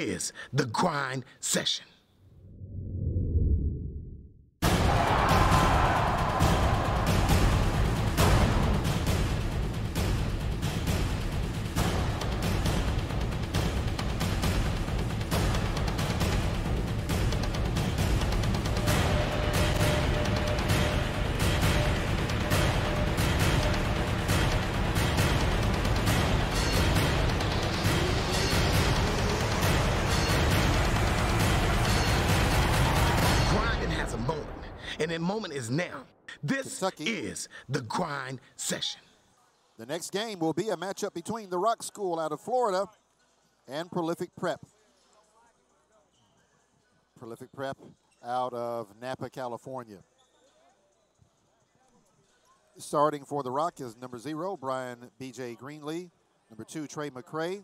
is the grind session. And that moment is now. This Kentucky is the grind session. The next game will be a matchup between the Rock School out of Florida and Prolific Prep. Prolific Prep out of Napa, California. Starting for the Rock is number 0, Brian B.J. Greenlee. Number 2, Trey McCray.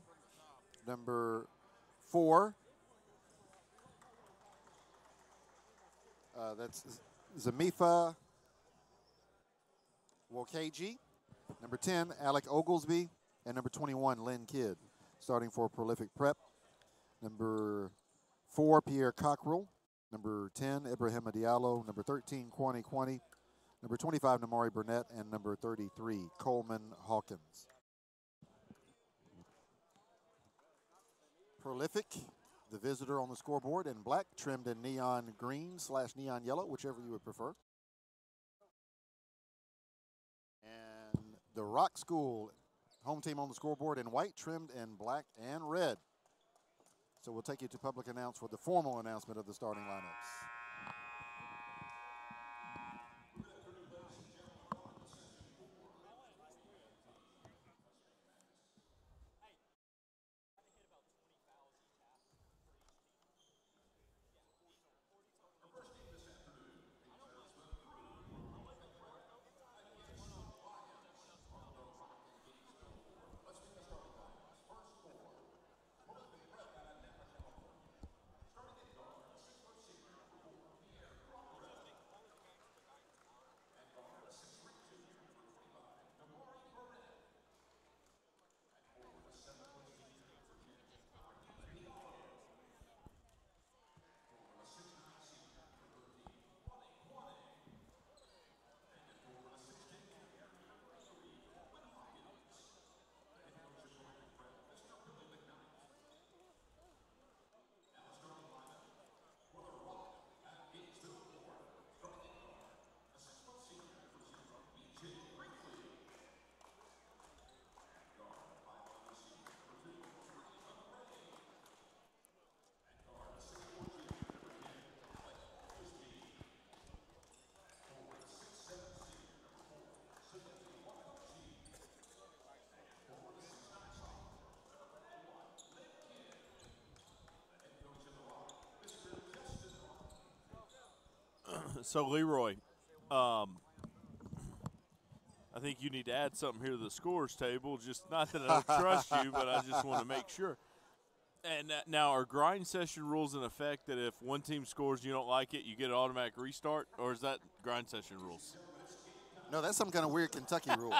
Number 4, that's Zamifa Wokeji. Number 10, Alec Oglesby. And number 21, Lynn Kidd. Starting for Prolific Prep. Number 4, Pierre Cockrell. Number 10, Ibrahima Diallo. Number 13, Kwani Kwani. Number 25, Namari Burnett. And number 33, Coleman Hawkins. Prolific, the visitor on the scoreboard in black, trimmed in neon green / neon yellow, whichever you would prefer. And the Rock School home team on the scoreboard in white, trimmed in black and red. So we'll take you to public announce for the formal announcement of the starting lineups. So, Leroy, I think you need to add something here to the scores table. Just not that I don't trust you, but I just want to make sure. And now, are grind session rules in effect that if one team scores you don't like it, you get an automatic restart? Or is that grind session rules? No, that's some kind of weird Kentucky rule.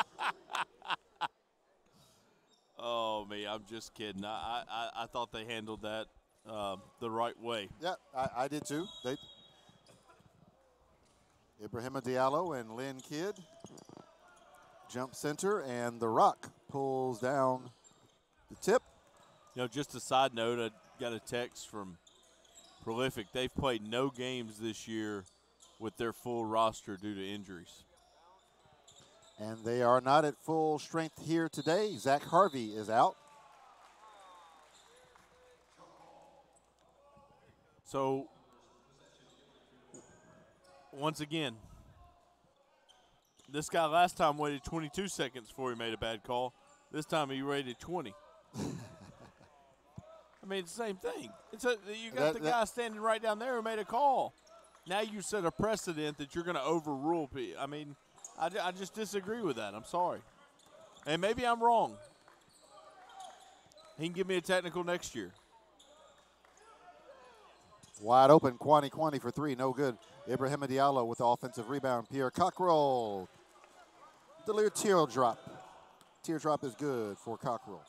Oh, me, I'm just kidding. I thought they handled that the right way. Yeah, I did too. Ibrahima Diallo and Lynn Kidd jump center, and the Rock pulls down the tip. You know, just a side note, I got a text from Prolific. They've played no games this year with their full roster due to injuries. And they are not at full strength here today. Zach Harvey is out. So, once again, this guy last time waited 22 seconds before he made a bad call. This time he waited 20. I mean, it's the same thing. You got the guy standing right down there who made a call. Now you set a precedent that you're going to overrule. I mean, I just disagree with that. I'm sorry. And maybe I'm wrong. He can give me a technical next year. Wide open, Kwani Kwani for 3, no good. Ibrahima Diallo with the offensive rebound. Pierre Cockrell. Delirious teardrop. Teardrop is good for Cockrell.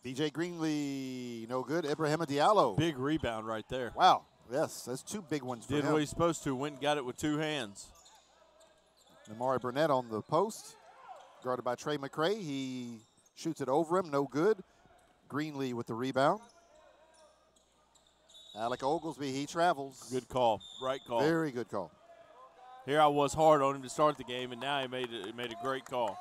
PJ Greenlee, no good. Ibrahima Diallo. Big rebound right there. Wow. Yes, that's 2 big ones for Did him. what he's supposed to. Went and got it with 2 hands. Amari Burnett on the post, guarded by Trey McCray. He shoots it over him, no good. Greenlee with the rebound. Alec Oglesby, he travels. Good call. Right call. Very good call. Here I was hard on him to start the game, and now he made a great call.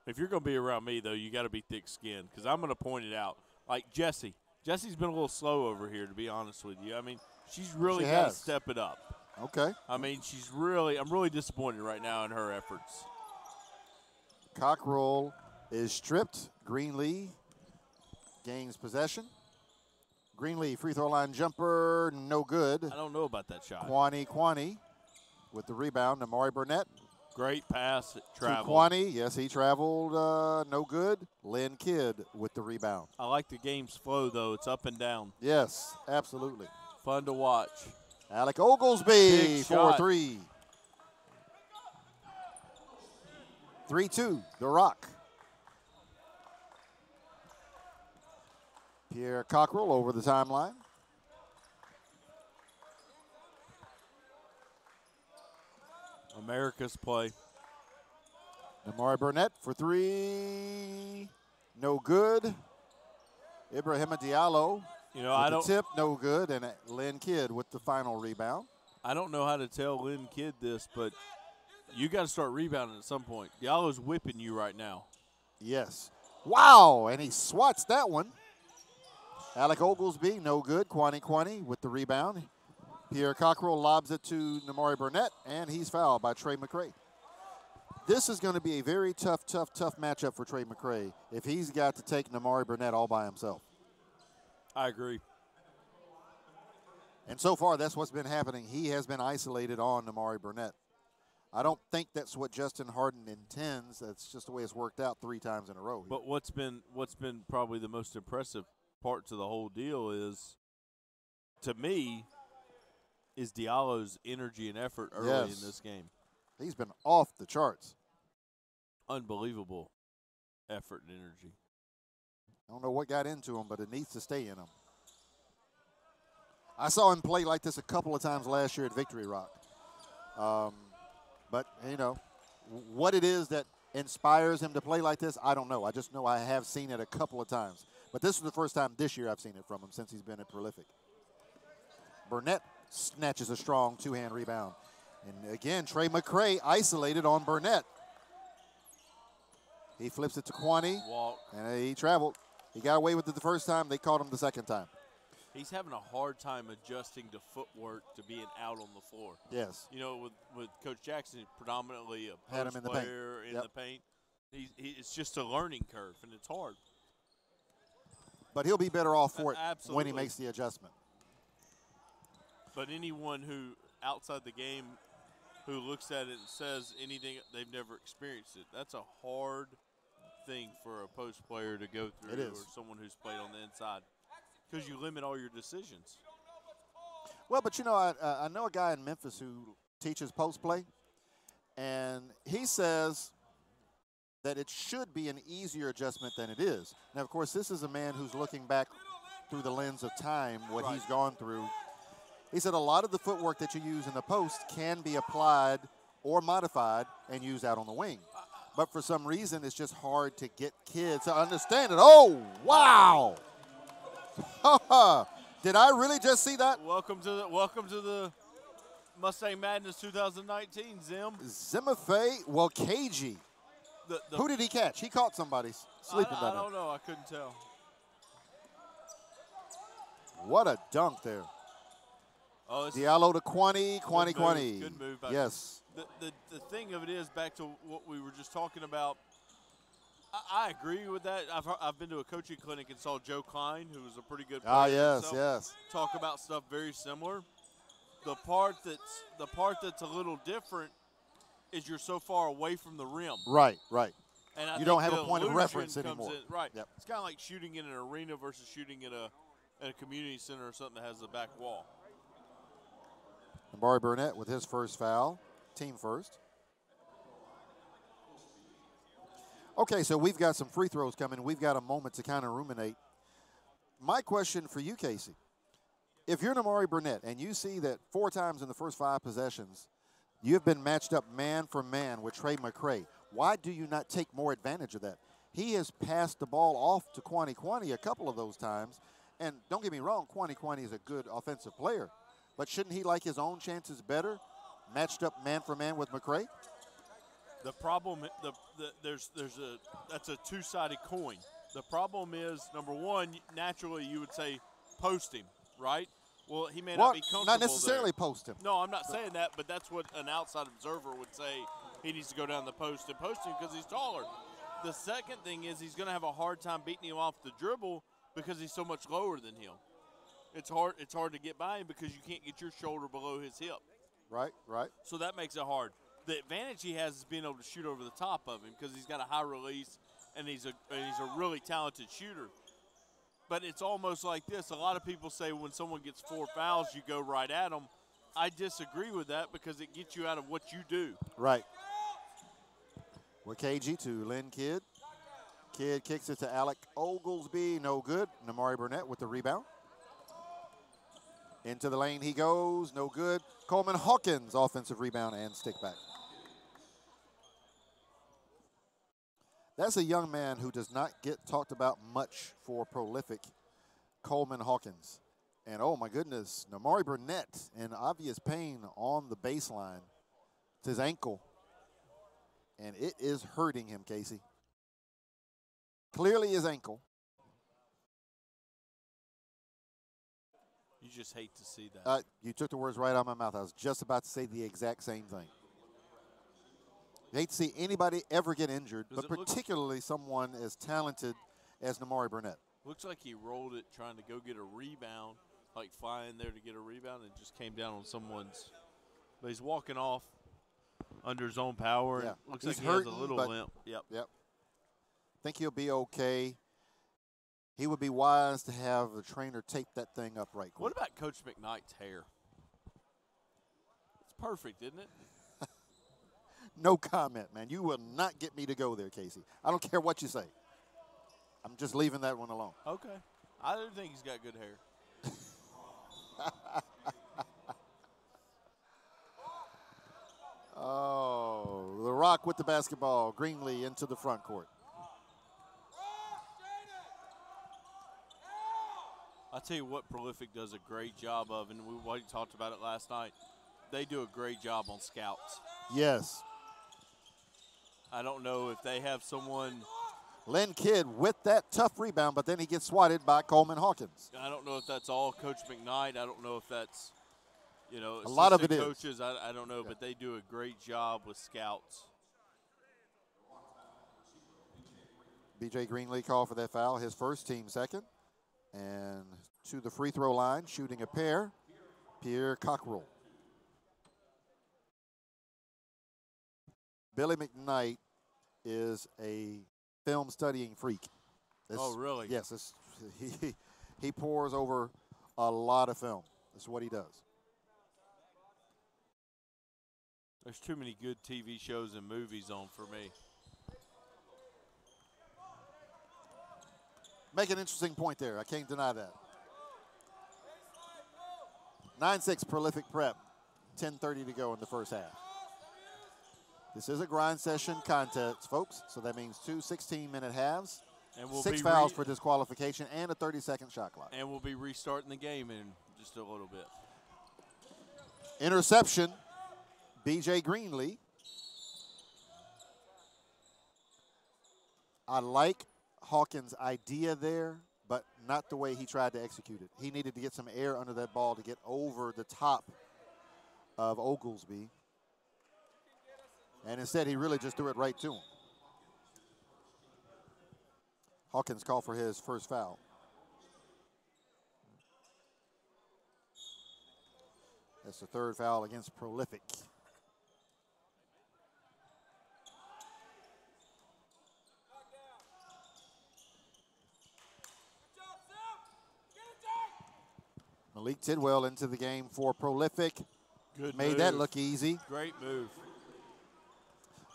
If you're going to be around me, though, you got to be thick-skinned because I'm going to point it out. Like Jessie. Jessie's been a little slow over here, to be honest with you. I mean, she's really got to step it up. Okay. I mean, I'm really disappointed right now in her efforts. Cockrell is stripped. Greenlee gains possession. Greenlee, free throw line jumper, no good. I don't know about that shot. Kwani with the rebound. Amari Burnett. Great pass. Travel. To Kwani. Yes, he traveled. No good. Lynn Kidd with the rebound. I like the game's flow, though. It's up and down. Yes, absolutely. Fun to watch. Alec Oglesby for 3. 3-2, The Rock. Pierre Cockrell over the timeline. America's play. Amari Burnett for 3. No good. Ibrahima Diallo. You know, I don't tip, no good, and Lynn Kidd with the final rebound. I don't know how to tell Lynn Kidd this, but you got to start rebounding at some point. Diallo's whipping you right now. Yes. Wow, and he swats that one. Alec Oglesby, no good. Kwani with the rebound. Pierre Cockrell lobs it to Amari Burnett, and he's fouled by Trey McCray. This is going to be a very tough matchup for Trey McCray if he's got to take Amari Burnett all by himself. I agree. And so far, that's what's been happening. He has been isolated on Amari Burnett. I don't think that's what Justin Harden intends. That's just the way it's worked out 3 times in a row. But what's been probably the most impressive part to the whole deal is, to me, is Diallo's energy and effort early in this game. He's been off the charts. Unbelievable effort and energy. I don't know what got into him, but it needs to stay in him. I saw him play like this a couple of times last year at Victory Rock. But, you know, what it is that inspires him to play like this, I don't know. I just know I have seen it a couple of times. But this is the first time this year I've seen it from him since he's been at Prolific. Burnett snatches a strong 2-hand rebound. And, again, Trey McCray isolated on Burnett. He flips it to Kwani. Walk. And he traveled. He got away with it the first time. They caught him the second time. He's having a hard time adjusting to footwork to being out on the floor. Yes. You know, with Coach Jackson, predominantly a Had him post in the paint. player in the paint. It's just a learning curve, and it's hard. But he'll be better off for it Absolutely. when he makes the adjustment. But anyone who, outside the game, who looks at it and says anything, they've never experienced it. That's a hard thing for a post player to go through. It is. Or someone who's played on the inside. Because you limit all your decisions. Well, but, you know, I know a guy in Memphis who teaches post play, and he says that it should be an easier adjustment than it is. Now, of course, this is a man who's looking back through the lens of time, what he's gone through. He said a lot of the footwork that you use in the post can be applied or modified and used out on the wing. But for some reason, it's just hard to get kids to understand it. Oh, wow. Did I really just see that? Welcome to the Mustang Madness 2019, Zim. Zimafei, well, KG. Who did he catch? He caught somebody sleeping down I there. don't know. I couldn't tell. What a dunk there. Oh, Diallo to Kwani. Good move. Yes. The thing of it is, back to what we were just talking about, I agree with that. I've been to a coaching clinic and saw Joe Klein, who was a pretty good player yes. talk about stuff very similar. The part that's a little different is you're so far away from the rim. Right. And you don't have a point of reference anymore. Right. Yep. It's kind of like shooting in an arena versus shooting in a community center or something that has a back wall. Amari Burnett with his first foul, team first. Okay, so we've got some free throws coming. We've got a moment to kind of ruminate. My question for you, Casey, if you're Namari Burnett and you see that 4 times in the first 5 possessions, you've been matched up man for man with Trey McCray, why do you not take more advantage of that? He has passed the ball off to Kwani a couple of those times. And don't get me wrong, Kwani is a good offensive player. But shouldn't he like his own chances better, matched up man for man with McCray? The problem, that's a two-sided coin. The problem is, number one, naturally you would say post him, right? Well, he may not be comfortable not necessarily there. post him. No, I'm not saying that, but that's what an outside observer would say. He needs to go down the post and post him because he's taller. The second thing is he's going to have a hard time beating him off the dribble because he's so much lower than him. It's hard to get by him because you can't get your shoulder below his hip. Right. So that makes it hard. The advantage he has is being able to shoot over the top of him because he's got a high release and he's a really talented shooter. But it's almost like this. A lot of people say when someone gets 4 fouls, you go right at them. I disagree with that because it gets you out of what you do. Right. With KG to Lynn Kidd. Kidd kicks it to Alec Oglesby. No good. Namari Burnett with the rebound. Into the lane he goes. No good. Coleman Hawkins, offensive rebound and stick back. That's a young man who does not get talked about much for prolific, Coleman Hawkins. And oh my goodness, Namari Burnett in obvious pain on the baseline. It's his ankle. And it is hurting him, Casey. Clearly his ankle. You just hate to see that. You took the words right out of my mouth. I was just about to say the exact same thing. You hate to see anybody ever get injured, but particularly someone as talented as Namari Burnett. Looks like he rolled it trying to go get a rebound, like flying there to get a rebound, and just came down on someone's. But he's walking off under his own power. Yeah. Looks He's like he has a hurting, little limp. Yep. Think he'll be okay. He would be wise to have the trainer tape that thing up right quick. What about Coach McKnight's hair? It's perfect, isn't it? No comment, man. You will not get me to go there, Casey. I don't care what you say. I'm just leaving that one alone. Okay. I do think he's got good hair. Oh, the Rock with the basketball. Greenlee into the front court. I'll tell you what Prolific does a great job of, and we talked about it last night. They do a great job on scouts. Yes. I don't know if they have someone. Lynn Kidd with that tough rebound, but then he gets swatted by Coleman Hawkins. I don't know if that's all Coach McKnight. I don't know if that's, a lot of it coaches. I don't know, but they do a great job with scouts. B.J. Greenlee called for that foul, his first, team second. And to the free throw line, shooting a pair, Pierre Cockrell. Billy McKnight is a film studying freak. Oh, really? Yes. He pores over a lot of film. That's what he does. There's too many good TV shows and movies on for me. Make an interesting point there. I can't deny that. 9-6 Prolific Prep. 10:30 to go in the first half. This is a grind session contest, folks. So that means 2 16-minute halves, and we'll 6 fouls for disqualification, and a 30-second shot clock. And we'll be restarting the game in just a little bit. Interception, B.J. Greenlee. I like Hawkins' idea there, but not the way he tried to execute it. He needed to get some air under that ball to get over the top of Oglesby. And instead, he really just threw it right to him. Hawkins called for his first foul. That's the third foul against Prolific. Malik Tidwell into the game for Prolific. Good Made move. that look easy. Great move.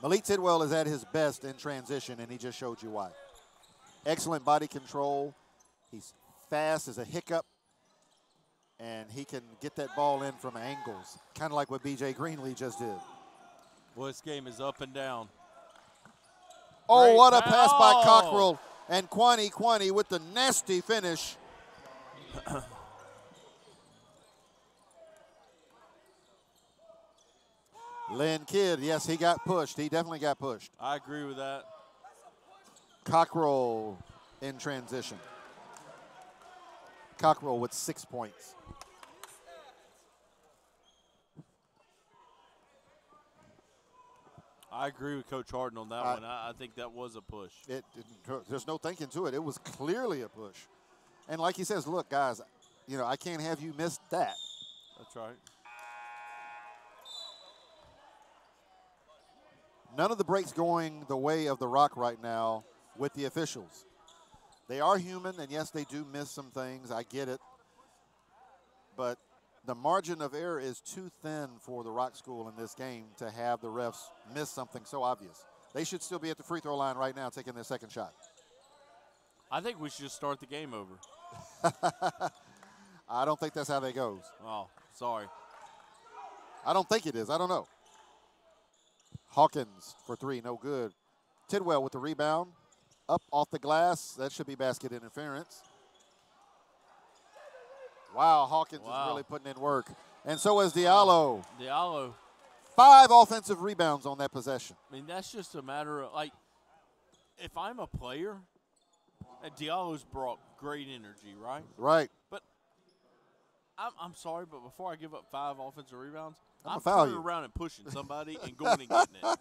Malik Tidwell is at his best in transition, and he just showed you why. Excellent body control. He's fast as a hiccup, and he can get that ball in from angles, kind of like what B.J. Greenlee just did. Well, this game is up and down. Oh, Great what a pass by foul. Cockrell, and Kwani with the nasty finish. Lynn Kidd, yes, he got pushed. He definitely got pushed. I agree with that. Cockrell in transition. Cockrell with 6 points. I agree with Coach Harden on that one. I think that was a push. There's no thinking to it. It was clearly a push. And like he says, look, guys, you know, I can't have you miss that. That's right. None of the breaks going the way of the Rock right now with the officials. They are human, and yes, they do miss some things. I get it. But the margin of error is too thin for the Rock School in this game to have the refs miss something so obvious. They should still be at the free throw line right now taking their second shot. I think we should just start the game over. I don't think that's how that goes. Oh, sorry. I don't think it is. I don't know. Hawkins for three, no good. Tidwell with the rebound. Up off the glass. That should be basket interference. Wow, Hawkins is really putting in work. And so is Diallo. Diallo. 5 offensive rebounds on that possession. I mean, that's just a matter of, like, if I'm a player, Diallo's brought great energy, right? Right. But I'm sorry, but before I give up 5 offensive rebounds, I'm foul turning you. around and pushing somebody and going and getting it.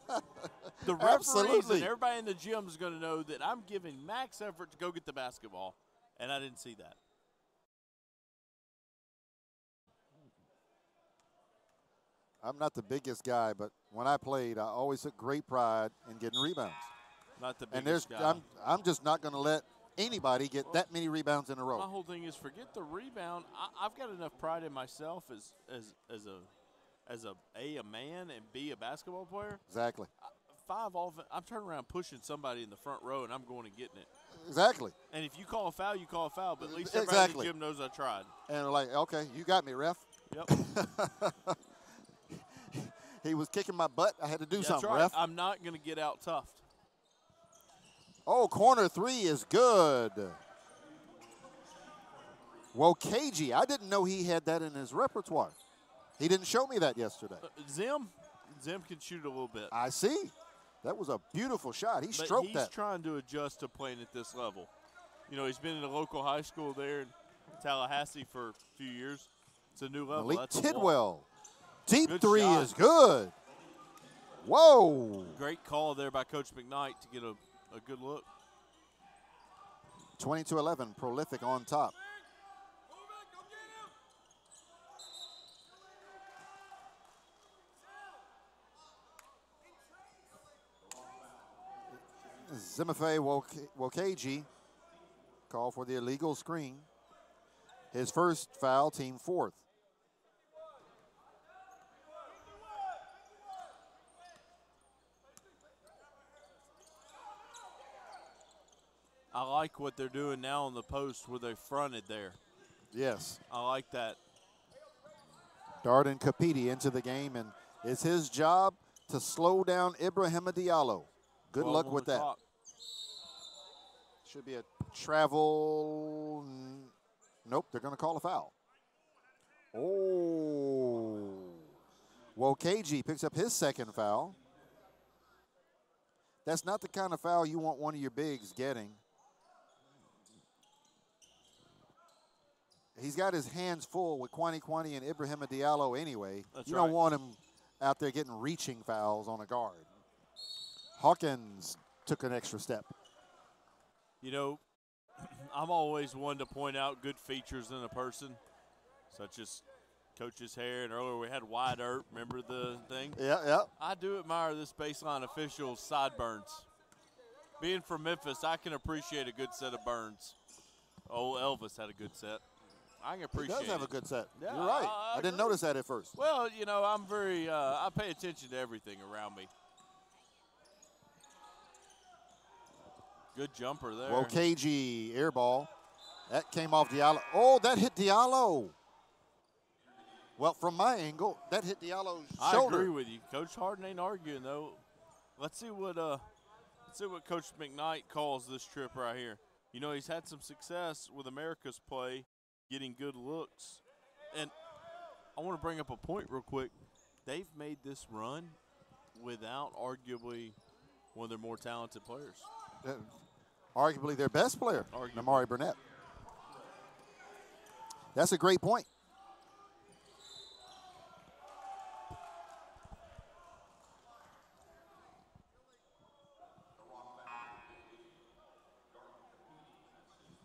The referees Absolutely. and everybody in the gym is going to know that I'm giving max effort to go get the basketball, and I didn't see that. I'm not the biggest guy, but when I played, I always took great pride in getting rebounds. Not the And biggest guy. I'm just not going to let anybody get that many rebounds in a row. My whole thing is forget the rebound. I've got enough pride in myself as a man and B, a basketball player. Exactly. 5 off. I'm turning around pushing somebody in the front row, and I'm going and getting it. Exactly. And if you call a foul, you call a foul. But at least everybody in the gym knows I tried. And like, okay, you got me, ref. Yep. He was kicking my butt. I had to do That's something, right. ref. I'm not going to get out tough. Oh, corner 3 is good. Wokeji, I didn't know he had that in his repertoire. He didn't show me that yesterday. Zim can shoot a little bit. I see. That was a beautiful shot. He But stroked he's that. trying to adjust to playing at this level. You know, he's been in a local high school there in Tallahassee for a few years. It's a new level. Malik That's a wall. Tidwell. Deep Good 3 shot. is good. Whoa. Great call there by Coach McKnight to get a good look. 20-11, prolific on top. Zimafe Wokeji call for the illegal screen. His first foul, team 4th. I like what they're doing now on the post where they fronted there. Yes. I like that. Darden Kapiti into the game, and it's his job to slow down Ibrahima Diallo. Good luck with that. Top. Should be a travel. Nope, they're going to call a foul. Oh. Wokeji picks up his second foul. That's not the kind of foul you want one of your bigs getting. He's got his hands full with Kwani and Ibrahima Diallo anyway. That's you right. don't want him out there getting reaching fouls on a guard. Hawkins took an extra step. You know, I'm always one to point out good features in a person, such as Coach's hair. And earlier we had Wide Earp. Remember the thing? Yeah. I do admire this baseline official's sideburns. Being from Memphis, I can appreciate a good set of burns. Oh, Elvis had a good set. I can appreciate it. He does have a good set. Yeah, You're right. I I didn't agree. notice that at first. Well, you know, I'm very, I pay attention to everything around me. Good jumper there. Wokagi, air ball. That came off Diallo. Oh, that hit Diallo. Well, from my angle, that hit Diallo's shoulder. I agree with you. Coach Harden ain't arguing, though. Let's see what Coach McKnight calls this trip right here. You know, he's had some success with America's play, getting good looks. And I want to bring up a point real quick. They've made this run without arguably one of their more talented players. Arguably their best player, Namari Burnett. That's a great point.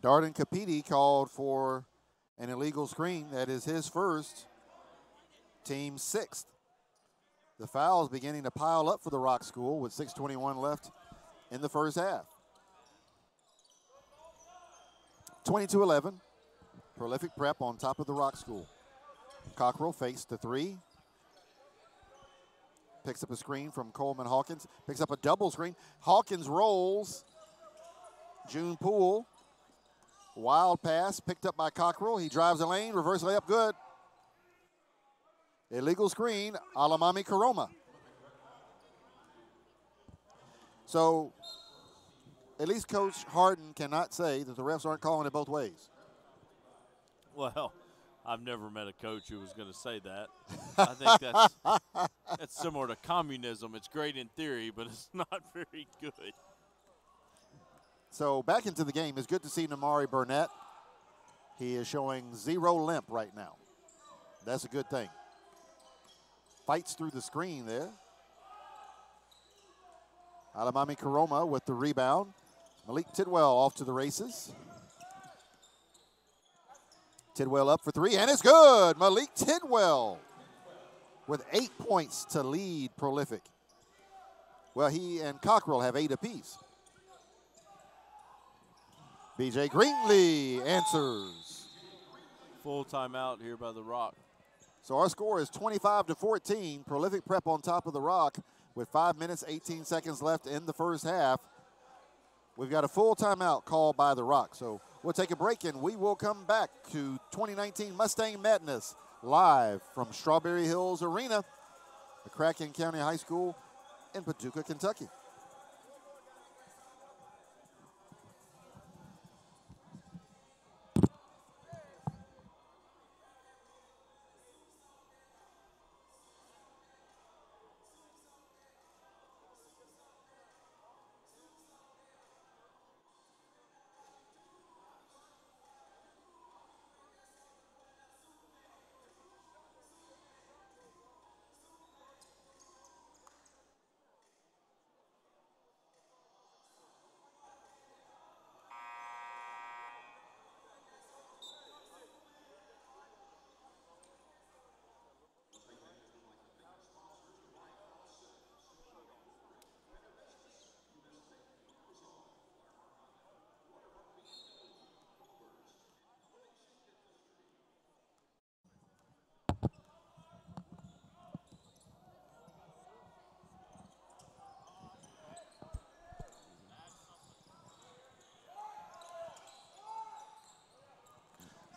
Darden Capiti called for an illegal screen. That is his first, team sixth. The foul is beginning to pile up for the Rock School with 6:21 left in the first half. 22-11. Prolific Prep on top of the Rock School. Cockrell fakes the three. Picks up a screen from Coleman Hawkins. Picks up a double screen. Hawkins rolls. June Poole. Wild pass picked up by Cockrell. He drives the lane. Reverse layup good. Illegal screen. Alamami Karoma. So at least Coach Harden cannot say that the refs aren't calling it both ways. Well, I've never met a coach who was going to say that. I think that's similar to communism. It's great in theory, but it's not very good. So back into the game. It's good to see Namari Burnett. He is showing zero limp right now. That's a good thing. Fights through the screen there. Alamami Karoma with the rebound. Malik Tidwell off to the races. Tidwell up for three, and it's good. Malik Tidwell with 8 points to lead Prolific. Well, he and Cockrell have 8 apiece. B.J. Greenlee answers. Full timeout here by the Rock. So our score is 25-14. Prolific Prep on top of the Rock with 5 minutes, 18 seconds left in the first half. We've got a full timeout called by the Rock. So we'll take a break and we will come back to 2019 Mustang Madness live from Strawberry Hills Arena, the Cracken County High School in Paducah, Kentucky.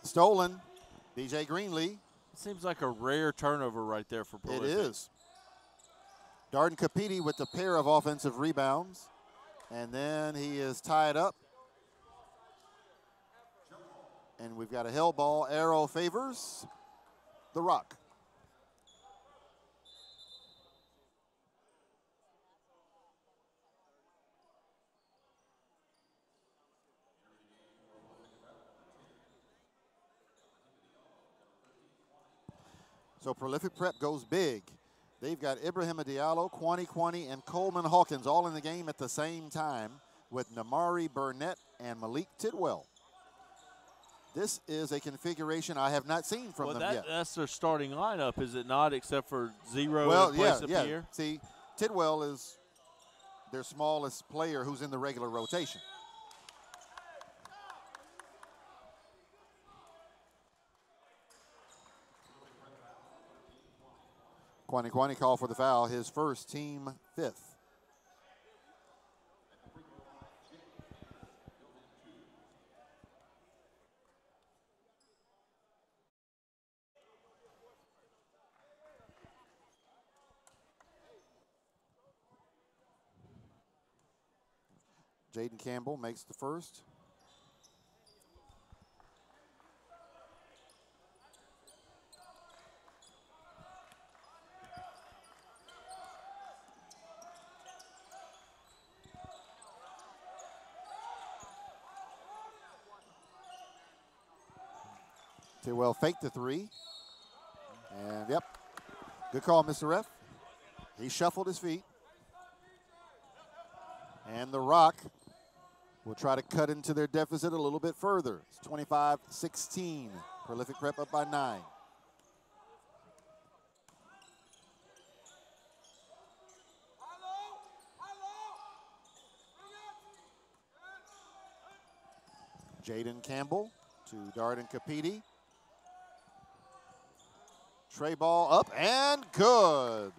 Stolen, B.J. Greenlee. Seems like a rare turnover right there for Prolific. It is. Darden Capiti with the pair of offensive rebounds. And then he is tied up. And we've got a hell ball. Arrow favors the Rock. So Prolific Prep goes big. They've got Ibrahim Diallo, Kwani, and Coleman Hawkins all in the game at the same time with Namari Burnett and Malik Tidwell. This is a configuration I have not seen from them yet. That's their starting lineup, is it not, except for Zero Well, in place of yeah. Pierre? See, Tidwell is their smallest player who's in the regular rotation. Kwani called for the foul, his first, team 5th. Jaden Campbell makes the first. Tidwell faked the three. And, yep, good call, Mr. Ref. He shuffled his feet. And the Rock will try to cut into their deficit a little bit further. It's 25-16. Prolific Prep up by 9. Jaden Campbell to Darden Capiti. Tray ball up and good.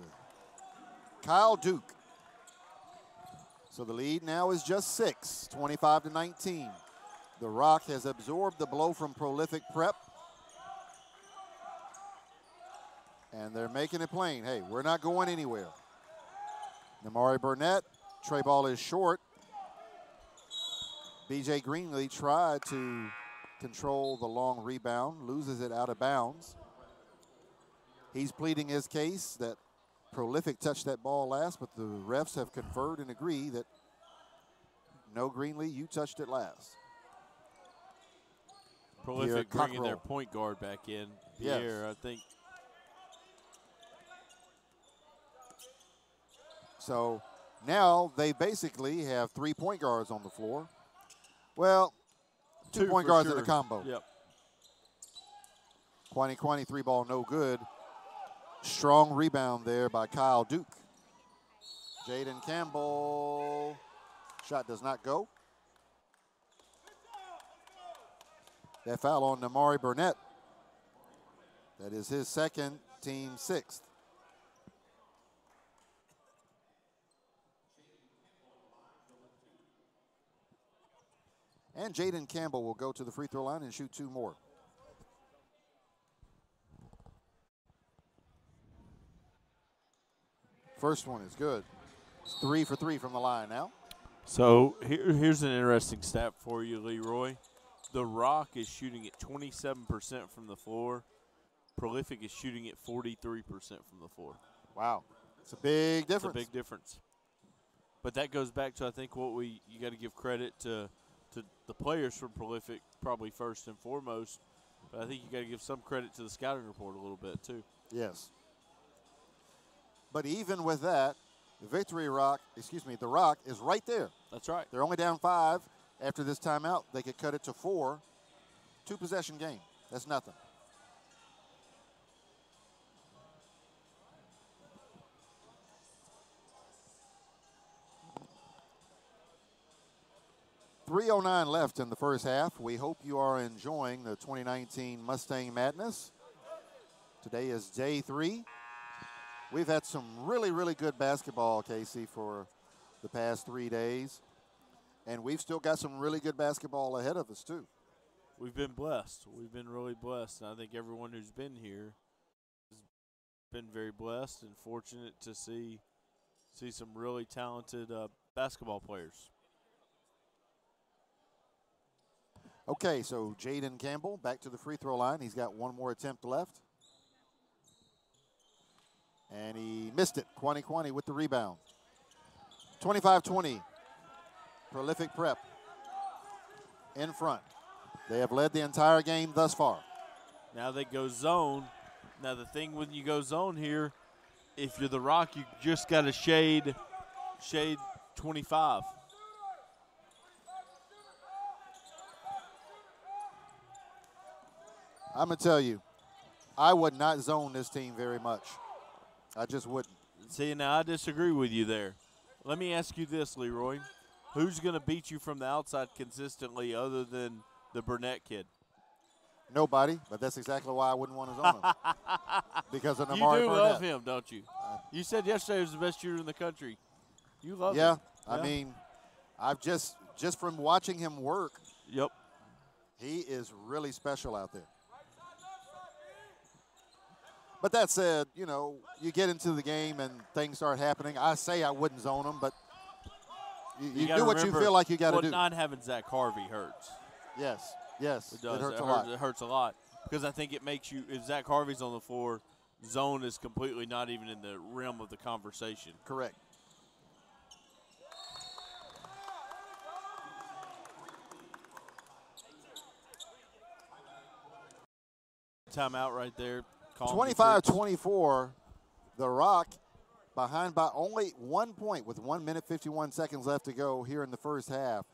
Kyle Duke. So the lead now is just 6, 25-19. The Rock has absorbed the blow from Prolific Prep. And they're making it plain. Hey, we're not going anywhere. Namari Burnett, tray ball is short. B.J. Greenlee tried to control the long rebound, loses it out of bounds. He's pleading his case that Prolific touched that ball last, but the refs have conferred and agree that no, Greenlee, you touched it last. Prolific bringing their point guard back in. Pierre, yes. I think. So now they basically have 3 point guards on the floor. Well, two point guards in a combo. Yep. Quani, 3 ball, no good. Strong rebound there by Kyle Duke. Jaden Campbell. Shot does not go. That foul on Namari Burnett. That is his second, team 6th. And Jaden Campbell will go to the free throw line and shoot 2 more. First one is good. It's 3 for 3 from the line now. So here's an interesting stat for you, Leroy. The Rock is shooting at 27% from the floor. Prolific is shooting at 43% from the floor. Wow. It's a big difference. It's a big difference. But that goes back to, I think, you got to give credit to the players from Prolific, probably first and foremost. But I think you got to give some credit to the scouting report a little bit, too. Yes. But even with that, the Rock is right there. That's right. They're only down 5. After this timeout, they could cut it to 4. 2-possession game. That's nothing. .309 left in the first half. We hope you are enjoying the 2019 Mustang Madness. Today is day 3. We've had some really, really good basketball, Casey, for the past 3 days. And we've still got some really good basketball ahead of us, too. We've been blessed. We've been really blessed. And I think everyone who's been here has been very blessed and fortunate to see some really talented basketball players. Okay, so Jaden Campbell back to the free throw line. He's got 1 more attempt left. And he missed it. Quani with the rebound. 25-20. Prolific Prep in front. They have led the entire game thus far. Now they go zone. Now the thing when you go zone here, if you're the Rock, you just got to shade 25. I'm going to tell you, I would not zone this team very much. I just wouldn't. See, now I disagree with you there. Let me ask you this, Leroy. Who's going to beat you from the outside consistently other than the Burnett kid? Nobody, but that's exactly why I wouldn't want to zone him. Because of Namari Burnett. You do love him, don't you? You said yesterday he was the best shooter in the country. You love him. Yeah, I mean, I've just from watching him work. Yep. He is really special out there. But that said, you know, you get into the game and things start happening. I say I wouldn't zone him, but, You gotta do what you remember, feel like you got to well, do. not having Zach Harvey hurts. Yes, yes, It does. hurts a lot. It hurts a lot because I think it makes you. If Zach Harvey's on the floor, zone is completely not even in the realm of the conversation. Correct. Timeout right there. 25-24, the Rock behind by only 1 point with 1 minute 51 seconds left to go here in the first half.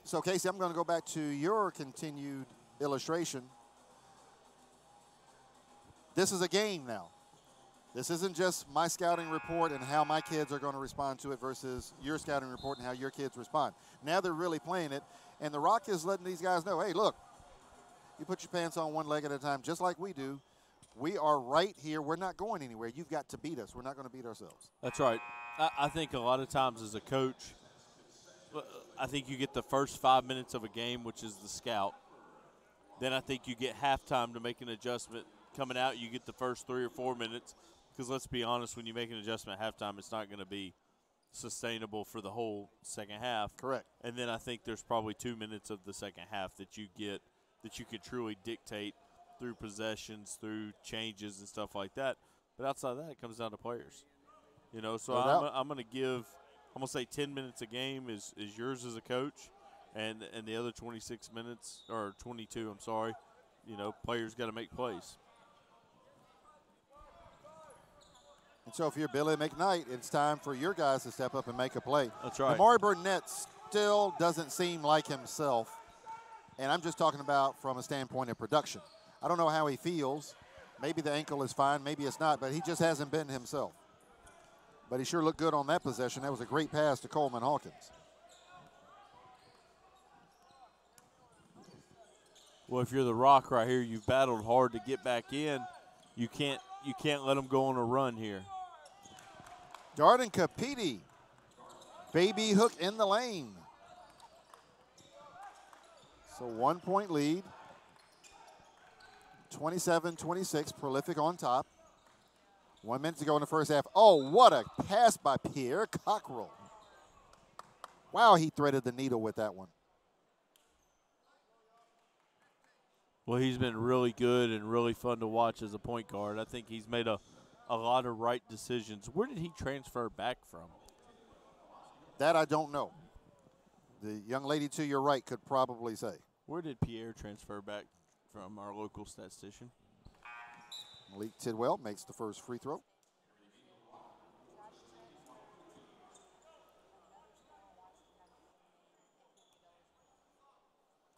So, Casey, I'm going to go back to your continued illustration. This is a game now. This isn't just my scouting report and how my kids are going to respond to it versus your scouting report and how your kids respond. Now they're really playing it, and the Rock is letting these guys know, hey, look, you put your pants on one leg at a time just like we do. We are right here. We're not going anywhere. You've got to beat us. We're not going to beat ourselves. That's right. I think a lot of times as a coach, I think you get the first 5 minutes of a game, which is the scout. Then I think you get halftime to make an adjustment. Coming out, you get the first 3 or 4 minutes because let's be honest, when you make an adjustment at halftime, it's not going to be sustainable for the whole second half. Correct. And then I think there's probably 2 minutes of the second half that you get that you could truly dictate through possessions, through changes and stuff like that. But outside of that, it comes down to players. You know, so I'm going to say 10 minutes a game is yours as a coach, and the other 26 minutes, or 22, I'm sorry, you know, players got to make plays. And so if you're Billy McKnight, it's time for your guys to step up and make a play. That's right. Amari Burnett still doesn't seem like himself, and I'm just talking about from a standpoint of production. I don't know how he feels. Maybe the ankle is fine, maybe it's not, but he just hasn't been himself. But he sure looked good on that possession. That was a great pass to Coleman Hawkins. Well, if you're the Rock right here, you've battled hard to get back in. You can't let them go on a run here. Darden Capiti, baby hook in the lane. So 1 point lead. 27-26, Prolific on top. 1 minute to go in the first half. Oh, what a pass by Pierre Cockrell. Wow, he threaded the needle with that one. Well, he's been really good and really fun to watch as a point guard. I think he's made a lot of right decisions. Where did he transfer back from? That I don't know. The young lady to your right could probably say. Where did Pierre transfer back from, our local statistician? Malik Tidwell makes the first free throw.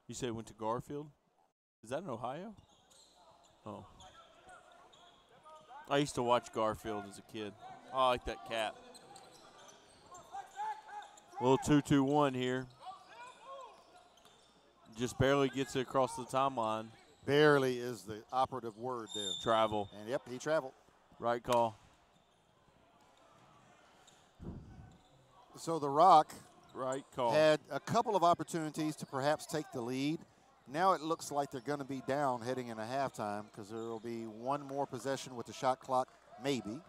You say went to Garfield? Is that in Ohio? Oh. I used to watch Garfield as a kid. Oh, I like that cap. Little 2-2-1 here. Just barely gets it across the timeline. Barely is the operative word there. Travel. And, yep, he traveled. Right call. So the Rock Right call. had a couple of opportunities to perhaps take the lead. Now it looks like they're going to be down heading into halftime because there will be one more possession with the shot clock, maybe.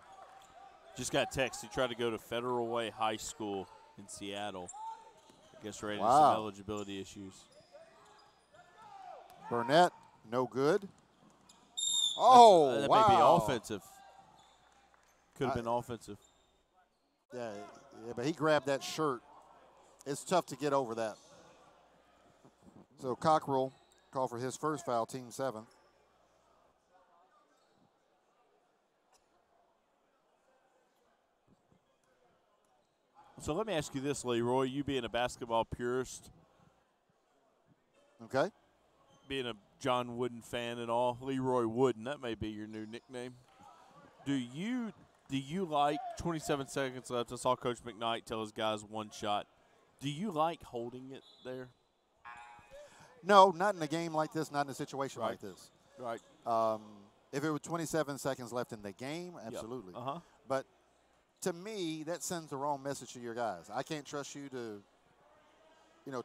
Just got a text. He tried to go to Federal Way High School in Seattle. I guess ran into some eligibility issues. Burnett, no good. Oh, that wow. may be offensive. Could have been offensive. Yeah, but he grabbed that shirt. It's tough to get over that. So Cockrell called for his first foul, team 7. So let me ask you this, Leroy. You being a basketball purist, Okay. being a John Wooden fan and all, Leroy Wooden, that may be your new nickname. Do you like 27 seconds left? I saw Coach McKnight tell his guys one shot. Do you like holding it there? No, not in a game like this, not in a situation like this. Right. If it were 27 seconds left in the game, absolutely. Yep. Uh-huh. But to me, that sends the wrong message to your guys. I can't trust you to,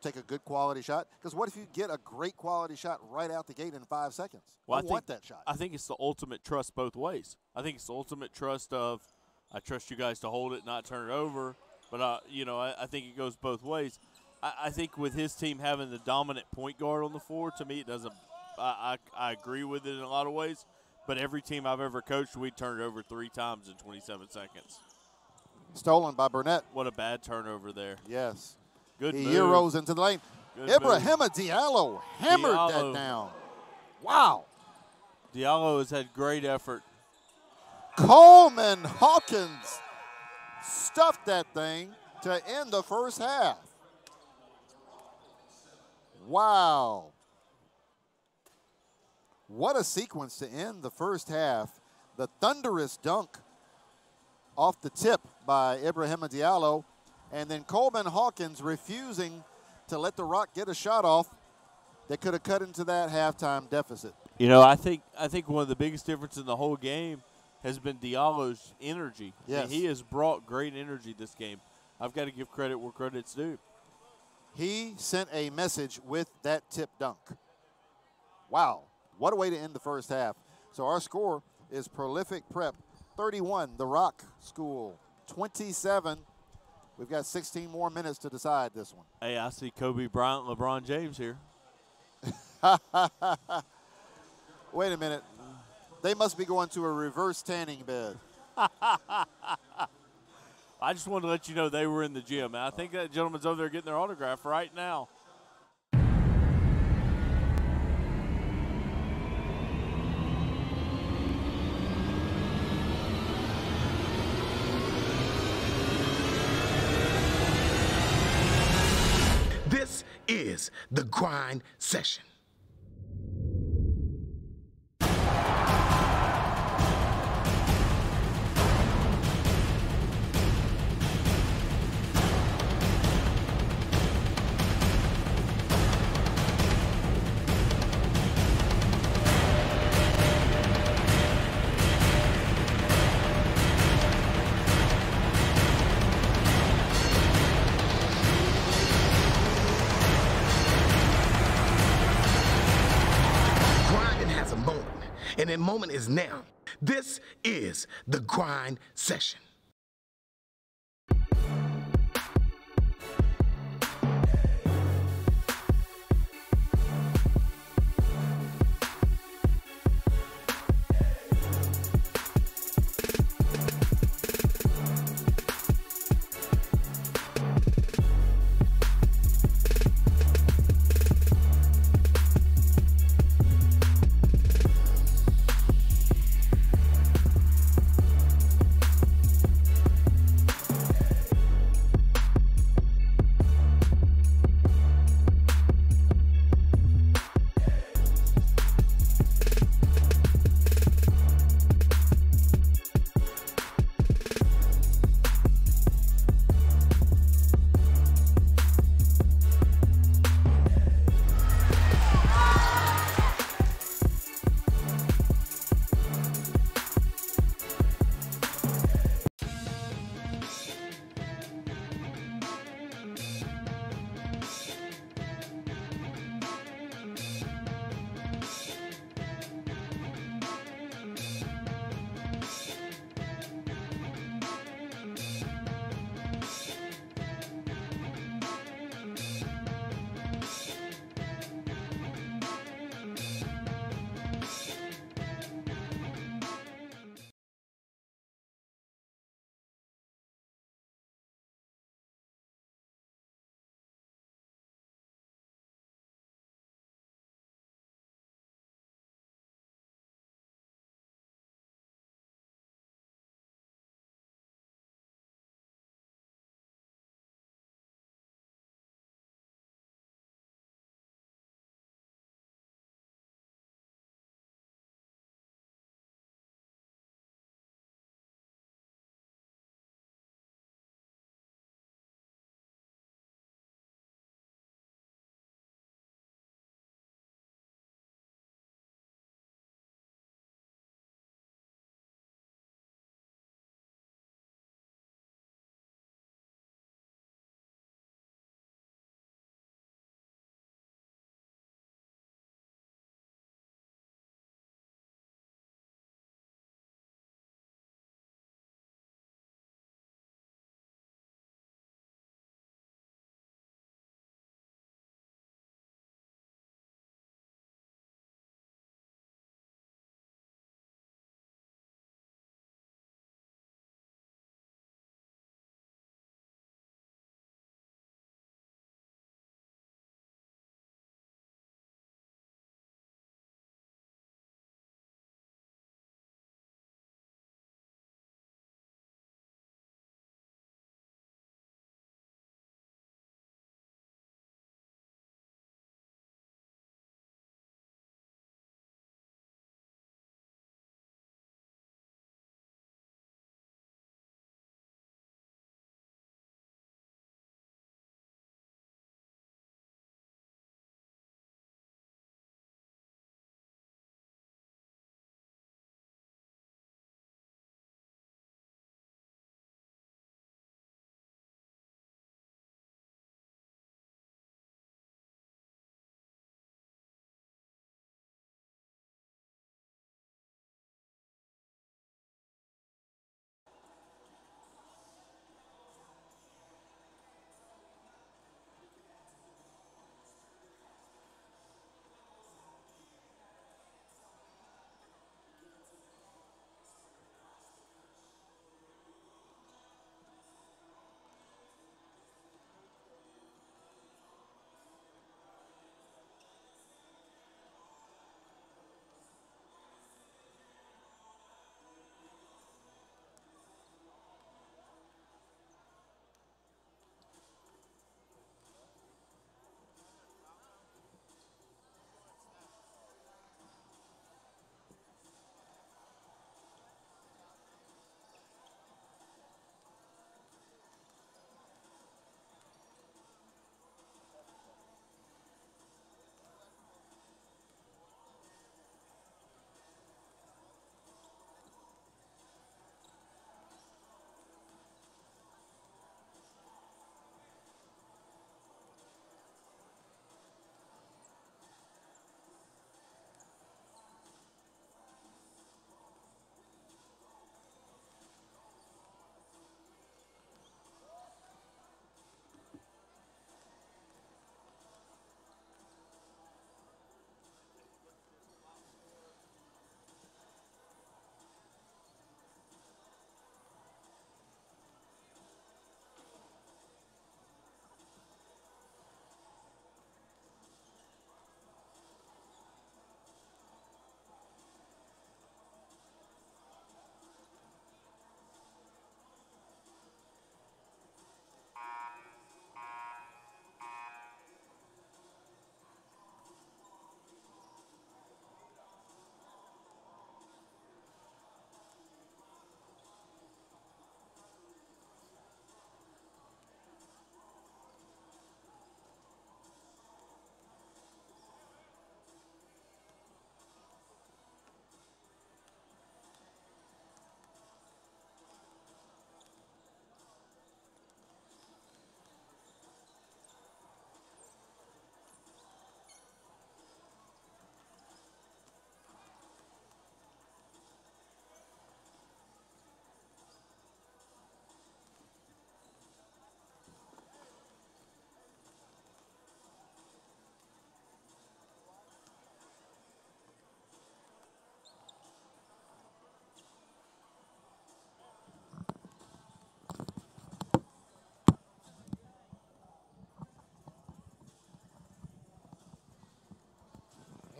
take a good quality shot. Because what if you get a great quality shot right out the gate in 5 seconds? Well, I want that shot. I think it's the ultimate trust both ways. I think it's the ultimate trust of I trust you guys to hold it, not turn it over. But, I think it goes both ways. I think with his team having the dominant point guard on the floor, to me it doesn't I agree with it in a lot of ways. But every team I've ever coached, we turned it over 3 times in 27 seconds. Stolen by Burnett. What a bad turnover there. Yes. Good he move. Euros into the lane. Good Ibrahima Diallo hammered that down. Wow. Diallo has had great effort. Coleman Hawkins stuffed that thing to end the first half. Wow. What a sequence to end the first half. The thunderous dunk off the tip by Ibrahima Diallo, and then Coleman Hawkins refusing to let the Rock get a shot off that could have cut into that halftime deficit. I think one of the biggest differences in the whole game has been Diallo's energy. Yes. I mean, he has brought great energy this game. I've got to give credit where credit's due. He sent a message with that tip dunk. Wow. What a way to end the first half. So our score is Prolific Prep 31, the Rock School 27. We've got 16 more minutes to decide this one. Hey, I see Kobe Bryant, LeBron James here. Wait a minute. They must be going to a reverse tanning bed. I just wanted to let you know they were in the gym. And I think that gentleman's over there getting their autograph right now. This is the grind session. And that moment is now. This is the grind session.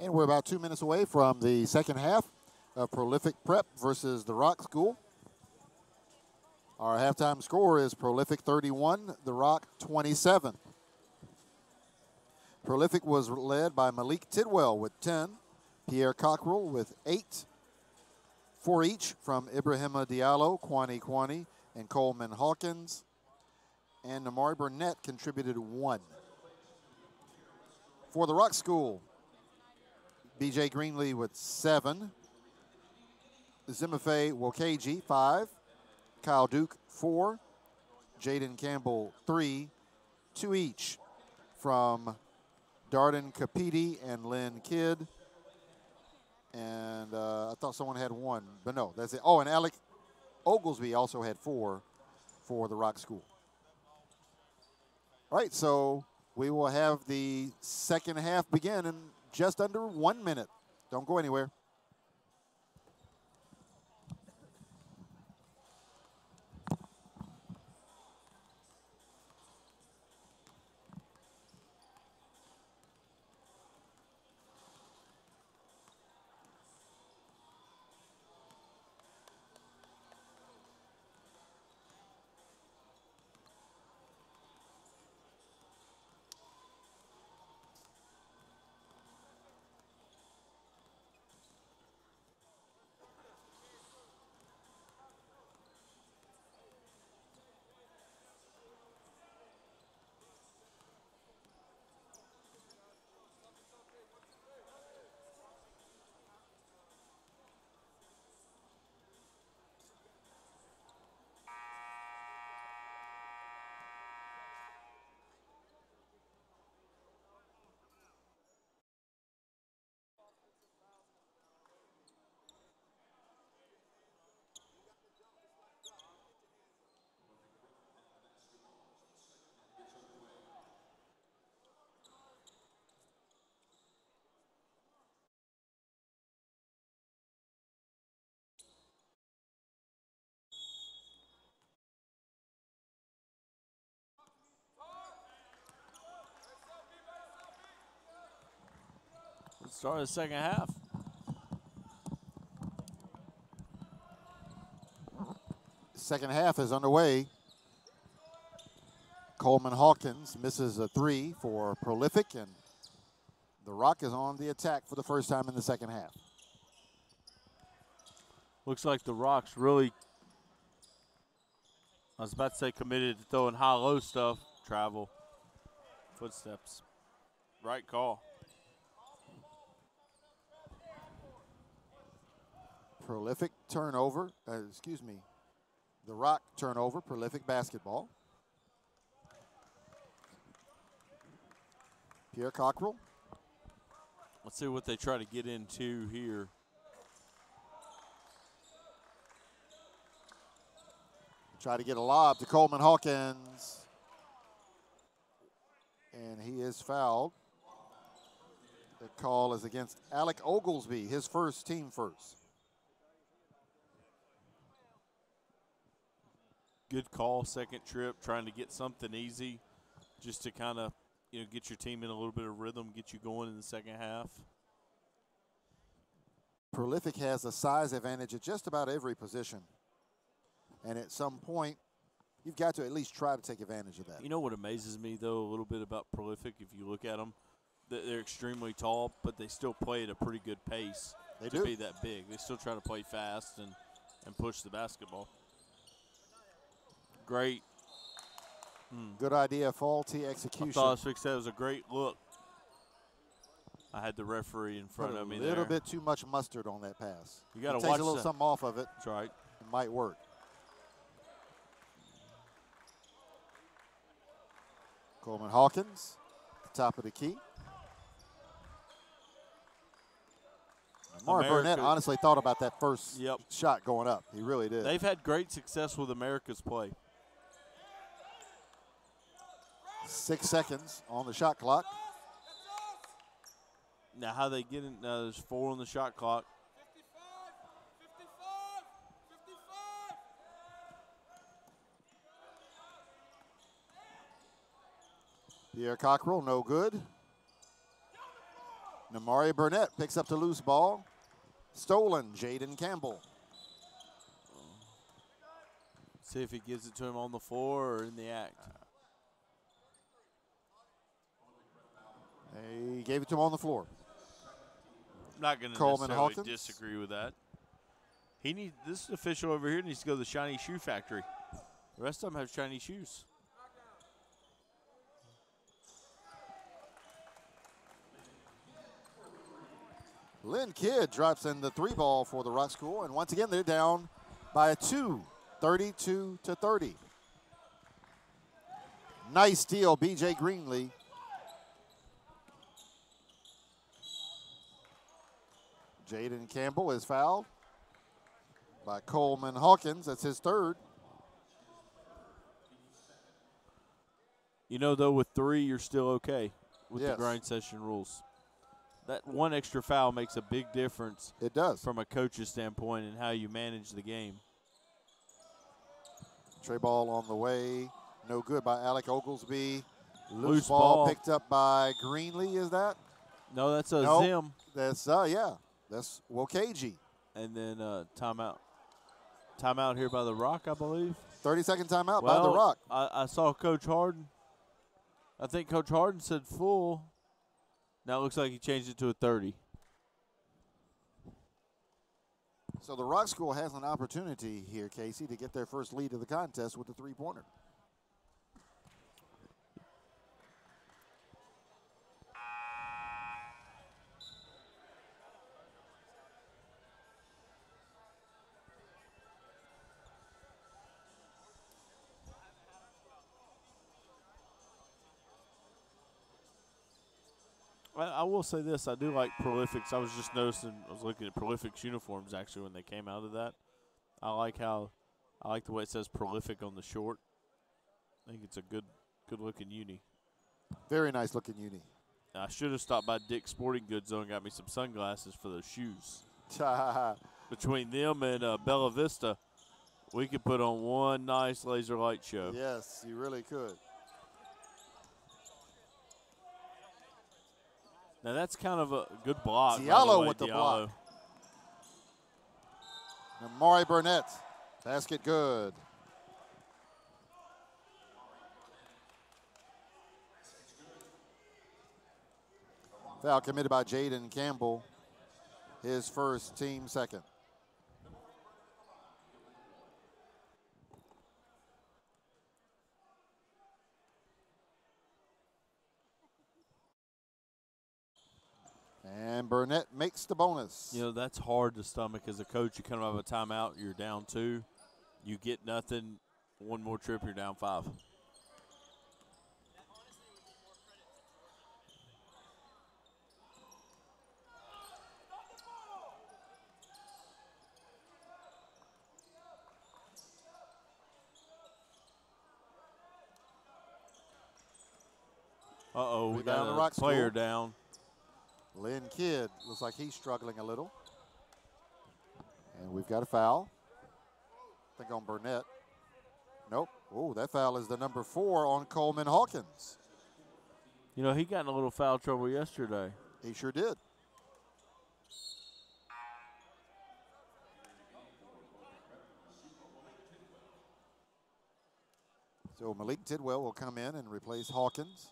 And we're about 2 minutes away from the second half of Prolific Prep versus the Rock School. Our halftime score is Prolific 31, the Rock 27. Prolific was led by Malik Tidwell with 10, Pierre Cockrell with 8, 4 each from Ibrahima Diallo, Kwani, and Coleman Hawkins. And Namari Burnett contributed 1. For the Rock School, B.J. Greenlee with 7, Zimafe Wokeji 5, Kyle Duke 4, Jaden Campbell 3, 2 each from Darden Kapiti and Lynn Kidd. And I thought someone had 1, but no, that's it. Oh, and Alec Oglesby also had 4 for the Rock School. All right, so we will have the second half begin in just under 1 minute. Don't go anywhere. Let's start the second half. Second half is underway. Coleman Hawkins misses a 3 for Prolific, and the Rock is on the attack for the first time in the second half. Looks like the Rock's really, I was about to say committed to throwing high-low stuff. Travel, footsteps. Right call. Prolific turnover, the Rock turnover, Prolific basketball. Pierre Cockrell. Let's see what they try to get into here. Try to get a lob to Coleman Hawkins. And he is fouled. The call is against Alec Oglesby, his first, team first. Good call, second trip, trying to get something easy just to kind of, get your team in a little bit of rhythm, get you going in the second half. Prolific has a size advantage at just about every position. And at some point, you've got to at least try to take advantage of that. You know what amazes me, though, a little bit about Prolific, if you look at them, they're extremely tall, but they still play at a pretty good pace to be that big. They still try to play fast and push the basketball. Great. Good idea, faulty execution. I thought that was a great look. I had the referee in front of me there. A little bit too much mustard on that pass. You got to watch take a little something off of it. That's right. It might work. Coleman Hawkins, top of the key. Mark Burnett honestly thought about that first shot going up. He really did. They've had great success with America's play. 6 seconds on the shot clock. Now how they get in, there's 4 on the shot clock. 55. Pierre Cockrell, no good. Amari Burnett picks up the loose ball. Stolen, Jaden Campbell. See if he gives it to him on the floor or in the act. He gave it to him on the floor. I'm not going to Coleman necessarily Hawkins. disagree with that. This official over here needs to go to the Shiny Shoe Factory. The rest of them have shiny shoes. Lynn Kidd drops in the 3 ball for the Rock School, and once again they're down by 2, 32-30. Nice steal, B.J. Greenlee. Jaden Campbell is fouled by Coleman Hawkins. That's his 3rd. You know, though, with 3, you're still okay with Yes. the grind session rules. That one extra foul makes a big difference. It does. From a coach's standpoint and how you manage the game. Tray ball on the way. No good by Alec Oglesby. Loose ball ball. picked up by Greenlee, is that? No, that's a Nope. Zim. That's, yeah. That's Wokage. And then timeout. Timeout here by the Rock, I believe. 30-second timeout by the Rock. I saw Coach Harden. I think Coach Harden said full. Now it looks like he changed it to a 30. So the Rock School has an opportunity here, Casey, to get their first lead of the contest with the 3-pointer. I will say this. I do like Prolific's. I was just noticing, I was looking at Prolific's uniforms actually when they came out of that. I like the way it says Prolific on the short. I think it's a good looking uni. Very nice looking uni. I should have stopped by Dick's Sporting Goods though and got me some sunglasses for those shoes. Between them and Bella Vista, we could put on one nice laser light show. Yes, you really could. Now that's kind of a good block. Diallo with the block. Amari Burnett. Basket good. Foul committed by Jaden Campbell. His first, team second. And Burnett makes the bonus. You know, that's hard to stomach as a coach. You come out of a timeout, you're down 2. You get nothing. One more trip, you're down 5. Uh-oh, we Rebound got to a Rock player School. down. Lynn Kidd looks like he's struggling a little. And we've got a foul. I think on Burnett. Nope. Oh, that foul is the number 4 on Coleman Hawkins. You know, he got in a little foul trouble yesterday. He sure did. So Malik Tidwell will come in and replace Hawkins.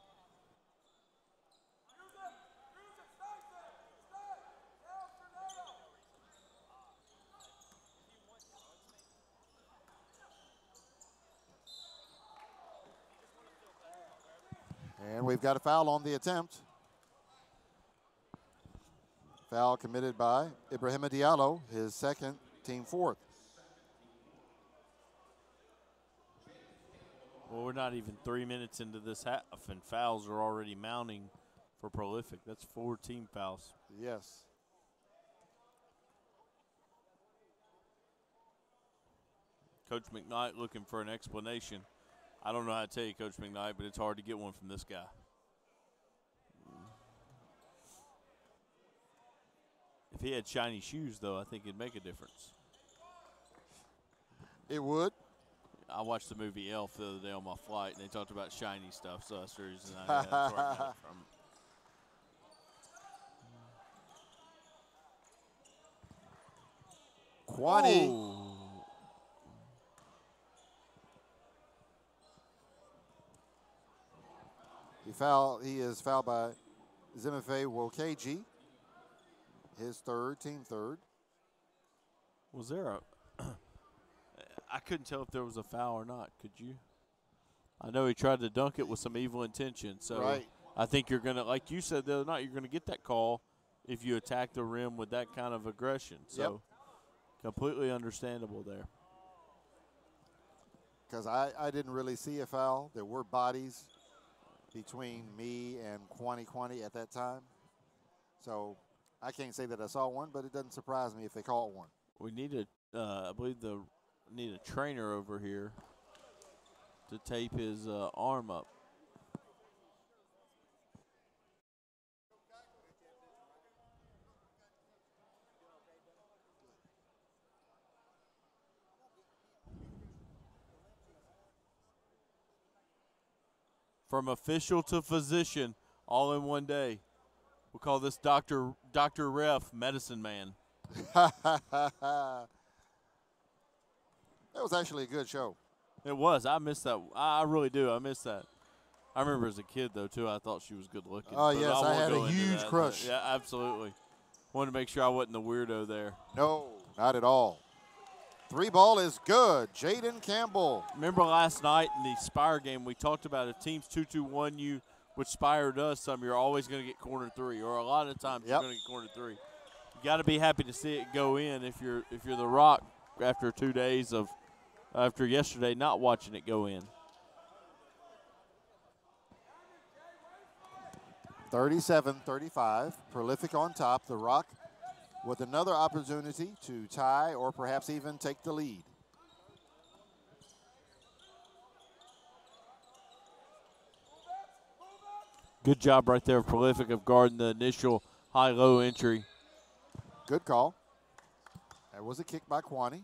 And we've got a foul on the attempt. Foul committed by Ibrahima Diallo, his second, team 4th. Well, we're not even 3 minutes into this half, and fouls are already mounting for Prolific. That's 4 team fouls. Yes. Coach McKnight looking for an explanation. I don't know how to tell you, Coach McKnight, but it's hard to get one from this guy. If he had shiny shoes, though, I think it'd make a difference. It would. I watched the movie Elf the other day on my flight, and they talked about shiny stuff, so that's the reason that's where I got it from. Kwani. Oh. He is fouled by Zimefe Wokeji. His third, team third. Was there a I couldn't tell if there was a foul or not. Could you? I know he tried to dunk it with some evil intention. So Right. I think you're going to, like you said the other night, you're going to get that call if you attack the rim with that kind of aggression. So completely understandable there. Because I didn't really see a foul. There were bodies between me and Kwani at that time. So I can't say that I saw one, but it doesn't surprise me if they called one. We need I believe need a trainer over here to tape his arm up. From official to physician, all in one day. We'll call this Dr. Ref, Medicine Man. That was actually a good show. It was. I missed that. I really do. I missed that. I remember as a kid, though, too, I thought she was good looking. Oh, But yes, I won't had go a into huge that, crush. but yeah, absolutely. Wanted to make sure I wasn't the weirdo there. No, not at all. 3 ball is good. Jaden Campbell. Remember last night in the Spire game, we talked about if teams 2-2-1 you, which Spire does some, you're always going to get corner 3, or a lot of times you're going to get corner 3. You got to be happy to see it go in if you're the Rock after 2 days of after yesterday not watching it go in. 37-35. Prolific on top. The Rock with another opportunity to tie or perhaps even take the lead. Good job right there, Prolific, of guarding the initial high-low entry. Good call. That was a kick by Kwani.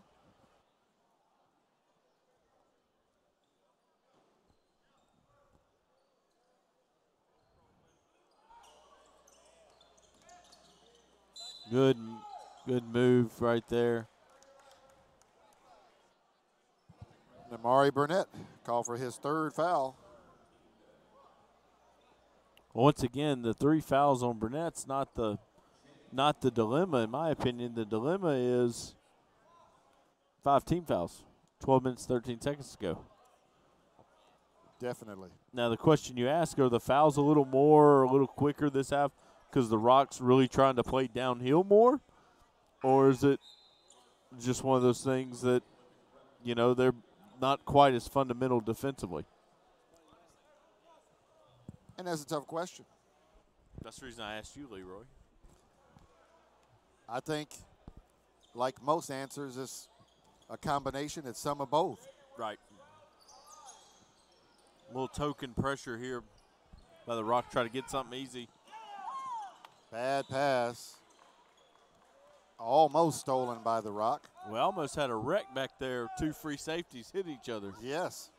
Good move right there. Amari Burnett called for his third foul. Once again, the 3 fouls on Burnett's not the dilemma, in my opinion. The dilemma is 5 team fouls, 12 minutes, 13 seconds ago. Definitely. Now, the question you ask, are the fouls a little more or a little quicker this half because the Rock's really trying to play downhill more? Or is it just one of those things that, they're not quite as fundamental defensively? And that's a tough question. That's the reason I asked you, Leroy. I think, like most answers, it's a combination. It's some of both. Right. A little token pressure here by the Rock, try to get something easy. Bad pass. Almost stolen by the Rock. We almost had a wreck back there. 2 free safeties hit each other. Yes.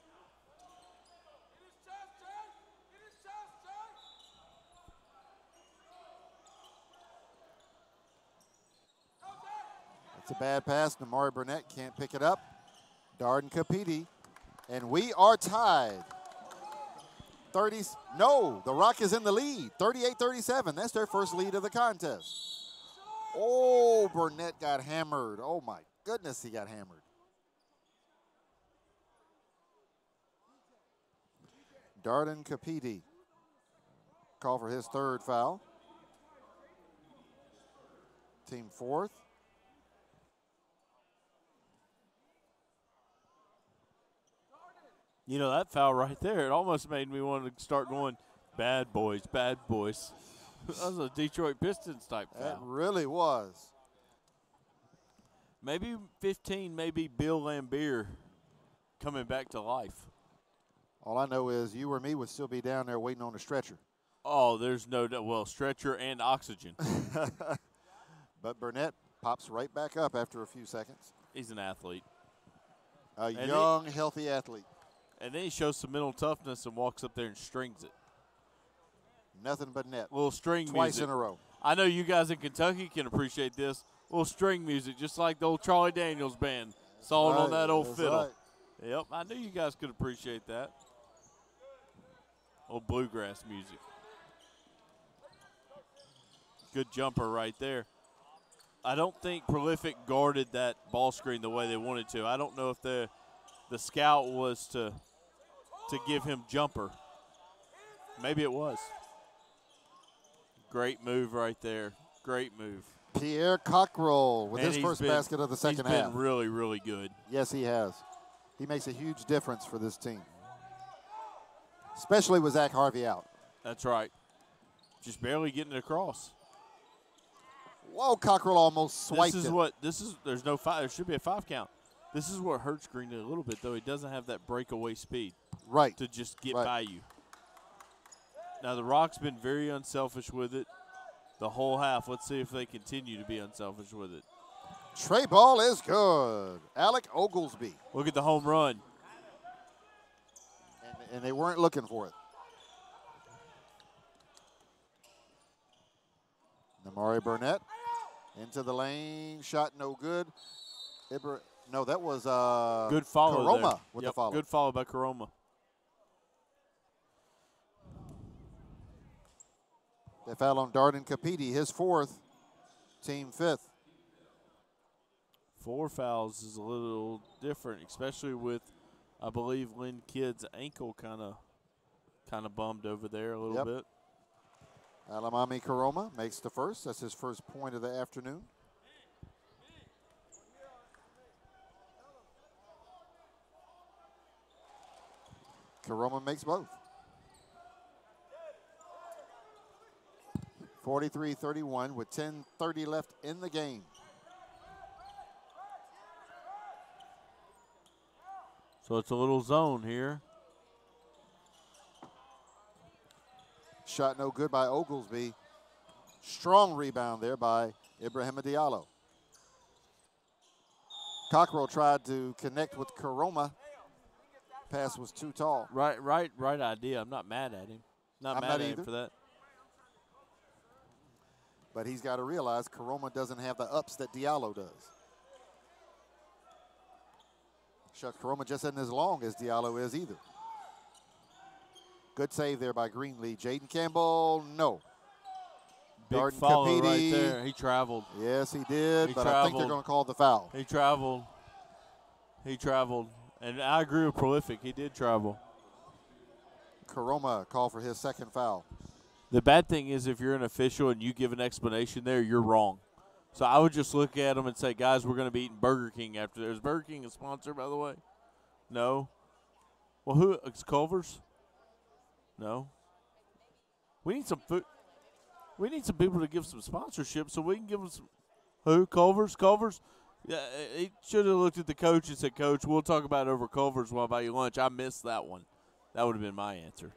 It's a bad pass. Amari Burnett can't pick it up. Darden Kapiti. And we are tied. No, the Rock is in the lead. 38-37. That's their first lead of the contest. Oh, Burnett got hammered. Oh, my goodness, he got hammered. Darden Kapiti call for his third foul. Team fourth. That foul right there, it almost made me want to start going, bad boys, bad boys. That was a Detroit Pistons type foul. That really was. Maybe 15, maybe Bill Lambier coming back to life. All I know is you or me would still be down there waiting on a stretcher. Oh, there's no doubt. Well, stretcher and oxygen. But Burnett pops right back up after a few seconds. He's an athlete. A young, healthy athlete. And then he shows some mental toughness and walks up there and strings it. Nothing but net. Little string Twice music. in a row. I know you guys in Kentucky can appreciate this. little string music, just like the old Charlie Daniels band, sawing on that old That's fiddle. right. Yep, I knew you guys could appreciate that. Old bluegrass music. Good jumper right there. I don't think Prolific guarded that ball screen the way they wanted to. I don't know if the scout was to give him jumper. Maybe it was. Great move right there. Great move. Pierre Cockrell with And his first basket of the second half. half. He's been really, really good. Yes, he has. He makes a huge difference for this team, especially with Zach Harvey out. That's right. Just barely getting it across. Whoa, Cockrell almost swiped There's no five. There should be a 5 count. This is what hurts Green a little bit, though. He doesn't have that breakaway speed. Right. To just get by you. Now, the Rock's been very unselfish with it the whole half. Let's see if they continue to be unselfish with it. Trey ball is good. Alec Oglesby. Look at the home run. And they weren't looking for it. Namari Burnett into the lane. Shot no good. No, that was good follow Karoma there. with the follow. Good follow by Karoma. They foul on Darden Capiti, his 4th, team 5th. 4 fouls is a little different, especially with, I believe, Lynn Kidd's ankle kind of bummed over there a little bit. Alamami Karoma makes the first. That's his first point of the afternoon. Karoma makes both. 43-31 with 10:30 left in the game. So it's a little zone here. Shot no good by Oglesby. Strong rebound there by Ibrahima Diallo. Cockrell tried to connect with Karoma. Pass was too tall. Right idea. I'm not mad at him. I'm mad at him for that. But he's got to realize Karoma doesn't have the ups that Diallo does. Shucks, Karoma just isn't as long as Diallo is either. Good save there by Greenlee. Jaden Campbell, no. Big Darden follow Capiti, right there. He traveled. Yes, he did, I think they're going to call the foul. He traveled. And I agree with Prolific. He did travel. Karoma called for his second foul. The bad thing is if you're an official and you give an explanation there, you're wrong. So I would just look at them and say, guys, we're going to be eating Burger King after this. Is Burger King a sponsor, by the way? No. Well, who? It's Culver's? No. We need some food. We need some people to give some sponsorship so we can give them some. Who? Culver's? Culver's? Yeah, he should have looked at the coach and said, Coach, we'll talk about it over Culver's while I buy you lunch. I missed that one. That would have been my answer.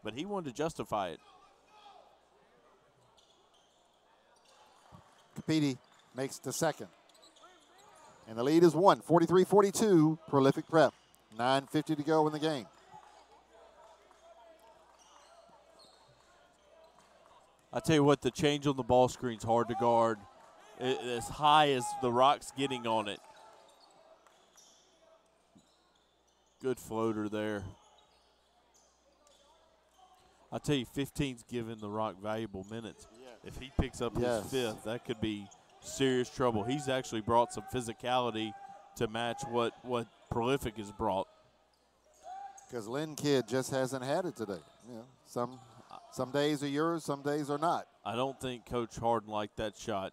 But he wanted to justify it. Capiti makes the second. And the lead is 1, 43-42, Prolific Prep. 9:50 to go in the game. I tell you what, the change on the ball screen's hard to guard. As high as the Rock's getting on it. Good floater there. I tell you, 15's giving the Rock valuable minutes. If he picks up his 5th, that could be serious trouble. He's actually brought some physicality to match what Prolific has brought. Because Lynn Kidd just hasn't had it today. You know, some days are yours, some days are not. I don't think Coach Harden liked that shot.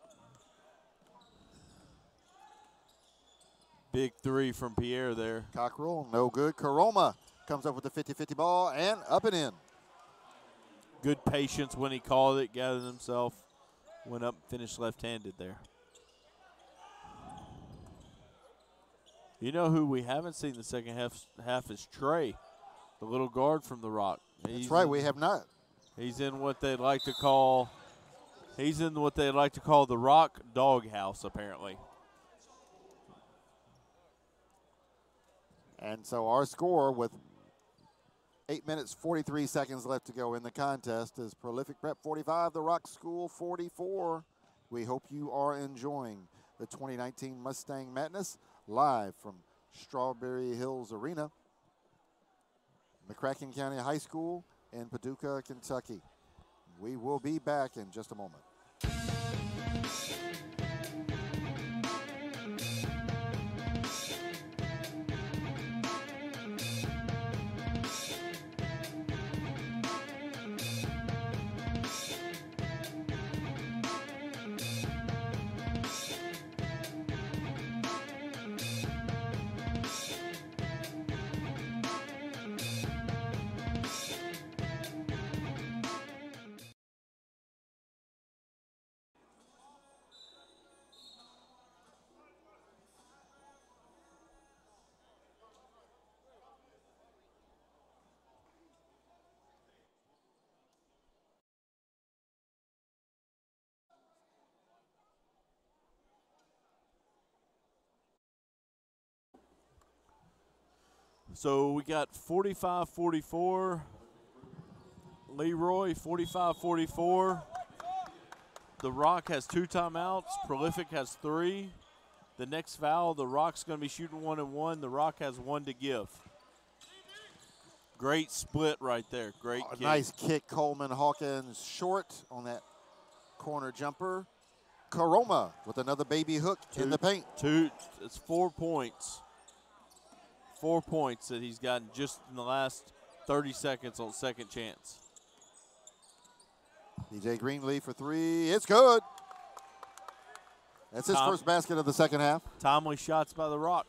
Big 3 from Pierre there. Cockrell, no good. Karoma comes up with the 50-50 ball and up and in. Good patience when he called it, gathered himself, went up, finished left-handed there. You know who we haven't seen the second half is Trey, the little guard from the Rock. That's right, we have not. He's in what they'd like to call the Rock doghouse, apparently. And so our score with 8 minutes, 43 seconds left to go in the contest is Prolific Prep 45, the Rock School 44. We hope you are enjoying the 2019 Mustang Madness live from Strawberry Hills Arena, McCracken County High School in Paducah, Kentucky. We will be back in just a moment. So we got 45-44. Leroy, 45-44. The Rock has 2 timeouts. Prolific has 3. The next foul, the Rock's going to be shooting 1-1. The Rock has 1 to give. Great split right there. Great kick. Nice kick, Coleman Hawkins short on that corner jumper. Karoma with another baby hook in the paint. It's 4 points. 4 points that he's gotten just in the last 30 seconds on second chance. DJ Greenlee for 3. It's good. That's his first basket of the second half. Timely shots by the Rock.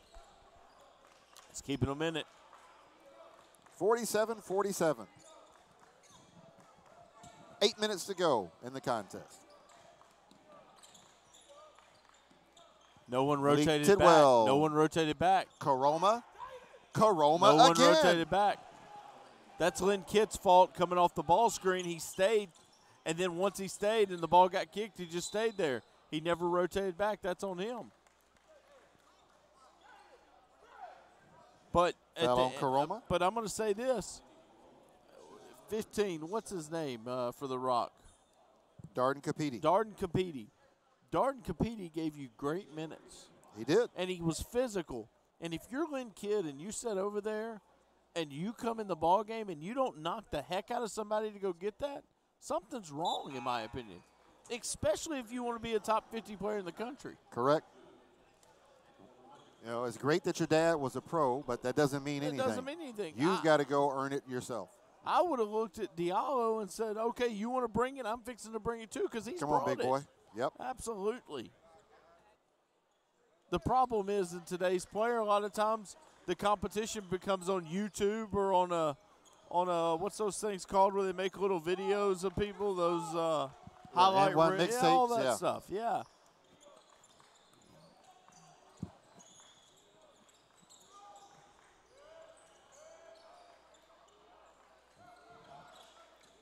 It's keeping them in it. 47-47. 8 minutes to go in the contest. No one rotated back. Tidwell. No one rotated back. Karoma No one again. rotated back. That's Lynn Kitt's fault coming off the ball screen. He stayed, and then once he stayed and the ball got kicked, he just stayed there. He never rotated back. That's on him. But Foul on Karoma. But I'm going to say this. 15, what's his name for the Rock? Darden Capiti. Darden Capiti. Darden Capiti gave you great minutes. He did. And he was physical. And if you're Lynn Kidd and you sit over there and you come in the ball game and you don't knock the heck out of somebody to go get that, something's wrong in my opinion, especially if you want to be a top 50 player in the country. Correct. You know, it's great that your dad was a pro, but that doesn't mean anything. It doesn't mean anything. You've got to go earn it yourself. I would have looked at Diallo and said, okay, you want to bring it? I'm fixing to bring it too because he's Come on, brought big it. boy. Yep. Absolutely. The problem is in today's player, a lot of times the competition becomes on YouTube or on a what's those things called where they make little videos of people, those highlight one reels, mixtapes, all that yeah. stuff. Yeah.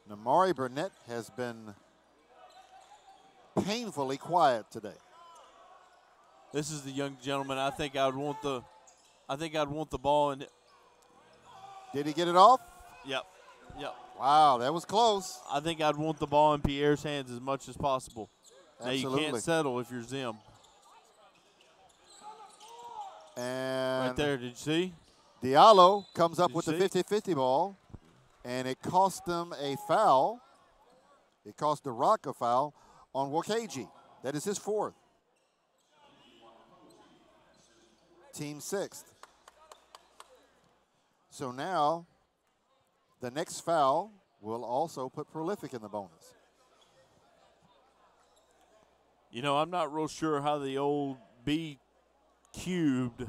Namari Burnett has been painfully quiet today. This is the young gentleman. I think I'd want the ball in. Did he get it off? Yep. Wow, that was close. I think I'd want the ball in Pierre's hands as much as possible. Absolutely. Now you can't settle if you're Zim. And Right there, did you see? Diallo comes up Did with you the see? 50-50 ball, and it cost them a foul. It cost the Rock a foul on Wakaji. That is his 4th. Team 6th. So now the next foul will also put Prolific in the bonus. You know, I'm not real sure how the old B cubed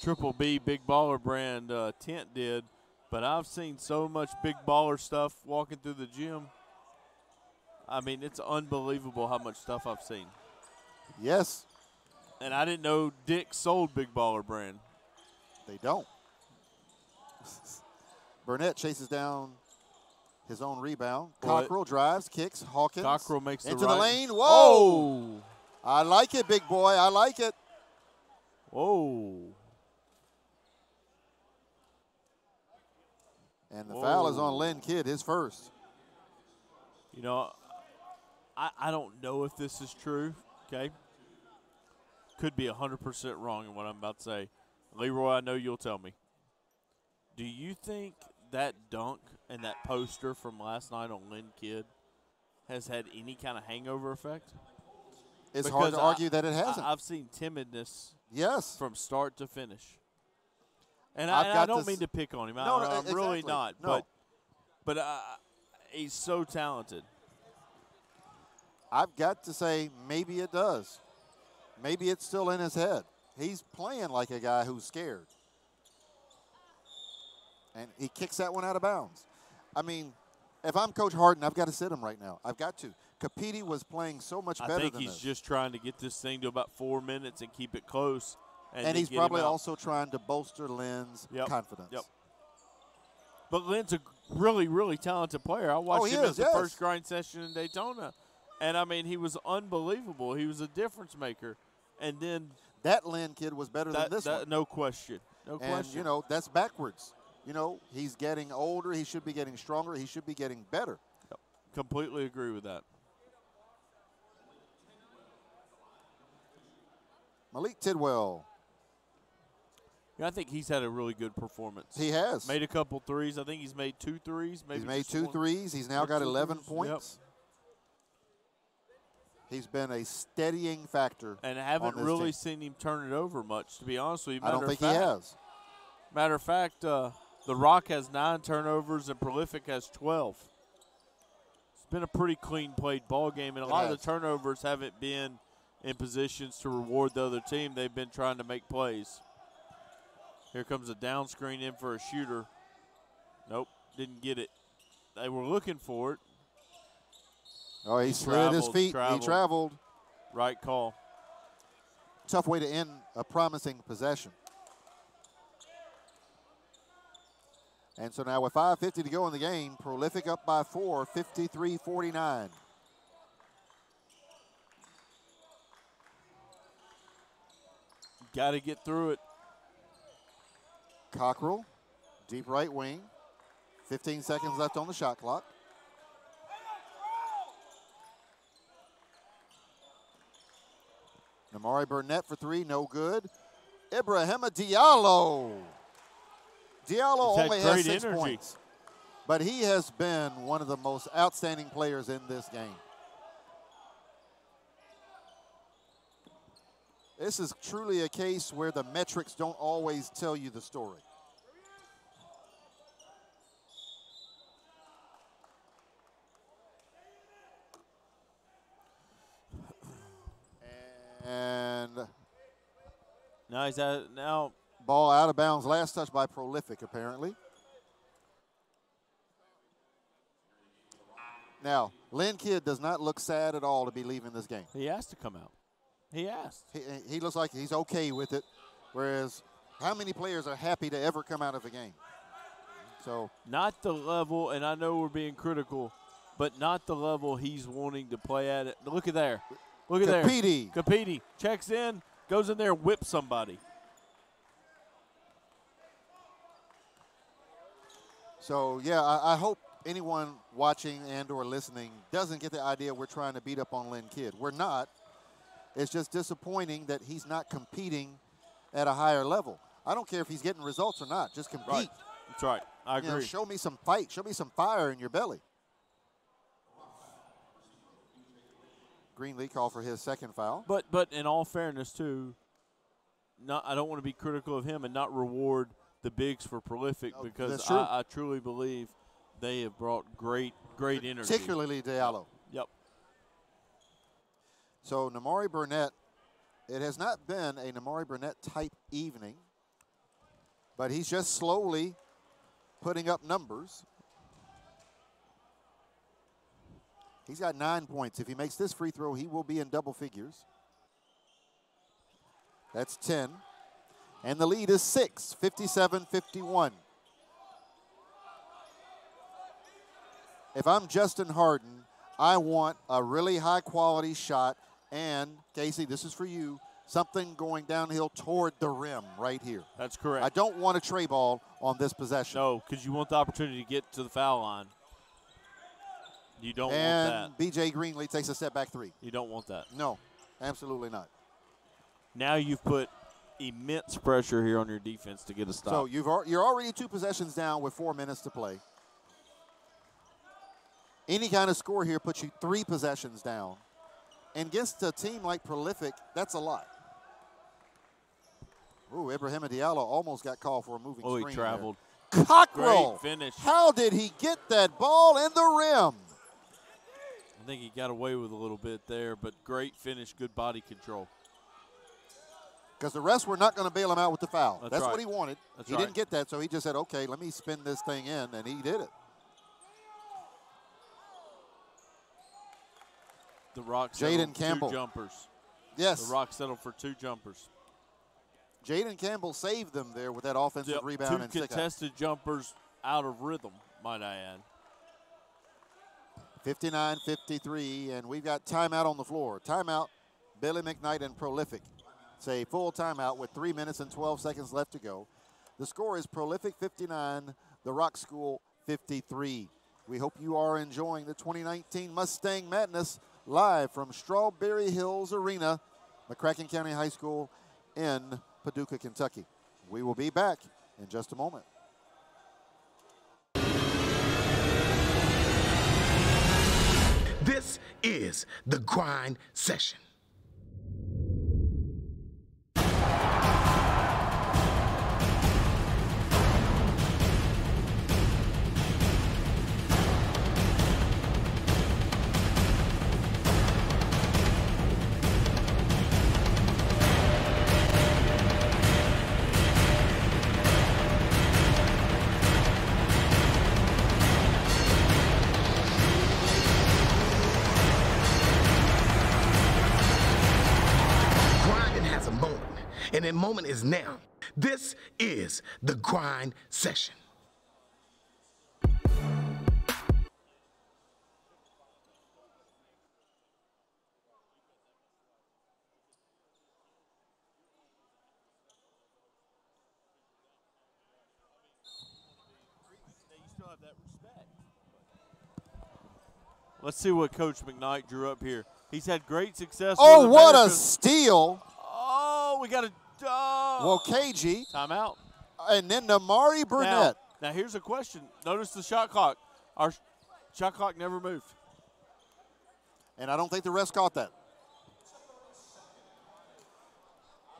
triple B big baller brand tent did, but I've seen so much big baller stuff walking through the gym. I mean, it's unbelievable how much stuff I've seen. Yes. And I didn't know Dick sold big baller brand. They don't. Burnett chases down his own rebound. Cockrell drives, kicks, Hawkins. Cockrell makes into the right. the lane. Whoa! Oh! I like it, big boy. I like it. Whoa. And the foul is on Lynn Kidd, his first. You know, I don't know if this is true, okay? Could be 100% wrong in what I'm about to say. Leroy, I know you'll tell me. Do you think that dunk and that poster from last night on Lynn Kidd has had any kind of hangover effect? It's hard to argue that it hasn't. I've seen timidness from start to finish. And I don't mean to pick on him. No, I'm exactly. really not. No. But he's so talented. I've got to say maybe it does. Maybe it's still in his head. He's playing like a guy who's scared. And he kicks that one out of bounds. I mean, if I'm Coach Harden, I've got to sit him right now. I've got to. Capiti was playing so much better than this. I think he's just trying to get this thing to about 4 minutes and keep it close. And he's probably also trying to bolster Lynn's confidence. Yep. But Lynn's a really, really talented player. I watched him at the first grind session in Daytona. And, I mean, he was unbelievable. He was a difference maker. And then that Lynn kid was better than this one. No question. No question. And, you know, that's backwards. You know, he's getting older. He should be getting stronger. He should be getting better. Yep. Completely agree with that. Malik Tidwell. Yeah, I think he's had a really good performance. He has. Made a couple threes. I think he's made 2 threes. Maybe he's made 2 threes. He's now got 11 points. Yep. He's been a steadying factor. And I haven't really seen him turn it over much, to be honest with you. I don't think he has. Matter of fact, the Rock has 9 turnovers and Prolific has 12. It's been a pretty clean played ball game, and a lot of the turnovers haven't been in positions to reward the other team. They've been trying to make plays. Here comes a down screen in for a shooter. Nope, didn't get it. They were looking for it. Oh, he slid his feet. He traveled. Right call. Tough way to end a promising possession. And so now with 5:50 to go in the game, Prolific up by 4, 53-49. Got to get through it. Cockrell, deep right wing. 15 seconds left on the shot clock. Namari Burnett for 3, no good. Ibrahima Diallo. Diallo only has 6 points, but he has been one of the most outstanding players in this game. This is truly a case where the metrics don't always tell you the story. And now he's out. Now ball out of bounds. Last touch by Prolific, apparently. Now, Lynn Kidd does not look sad at all to be leaving this game. He has to come out. He asked. He looks like he's okay with it, whereas how many players are happy to ever come out of a game? So not the level, and I know we're being critical, but not the level he's wanting to play at it. Look at there. Look at Capiti. there. Capiti checks in, goes in there, whips somebody. So, yeah, I hope anyone watching and or listening doesn't get the idea we're trying to beat up on Lynn Kidd. We're not. It's just disappointing that he's not competing at a higher level. I don't care if he's getting results or not. Just compete. Right. That's right. I agree. You know, show me some fight. Show me some fire in your belly. Greenlee called for his second foul. But in all fairness, too, I don't want to be critical of him and not reward the bigs for Prolific because I truly believe they have brought great energy. Particularly Diallo. Yep. So Namari Burnett, it has not been a Namari Burnett type evening, but he's just slowly putting up numbers. He's got 9 points. If he makes this free throw, he will be in double figures. That's 10. And the lead is 6, 57-51. If I'm Justin Harden, I want a really high-quality shot. And, Casey, this is for you, something going downhill toward the rim right here. That's correct. I don't want a tray ball on this possession. No, because you want the opportunity to get to the foul line. You don't and want that. B.J. Greenlee takes a step back 3. You don't want that. No, absolutely not. Now you've put immense pressure here on your defense to get a stop. So you're already 2 possessions down with 4 minutes to play. Any kind of score here puts you 3 possessions down. And against a team like Prolific, that's a lot. Ooh, Ibrahim Diallo almost got called for a moving screen. He traveled. There. Cockrell. Great finish. How did he get that ball in the rim? I think he got away with a little bit there, but great finish, good body control. Because the refs were not going to bail him out with the foul. That's right. what he wanted. That's he right. didn't get that, so he just said, okay, let me spin this thing in, and he did it. The Rock settled Jaden Campbell. 2 jumpers. Yes. The Rock settled for 2 jumpers. Jaden Campbell saved them there with that offensive rebound and 2 stick-out. contested jumpers out of rhythm, might I add. 59-53, and we've got timeout on the floor. Timeout, Billy McKnight and Prolific. It's a full timeout with 3 minutes and 12 seconds left to go. The score is Prolific 59, the Rock School 53. We hope you are enjoying the 2019 Mustang Madness live from Strawberry Hills Arena, McCracken County High School in Paducah, Kentucky. We will be back in just a moment. This is the grind session. And that moment is now. This is the grind session. Let's see what Coach McKnight drew up here. He's had great success. Oh, what a steal. Oh, we got a Well, KG. Timeout. And then Namari Burnett. Now, here's a question. Notice the shot clock. Our shot clock never moved. And I don't think the refs caught that.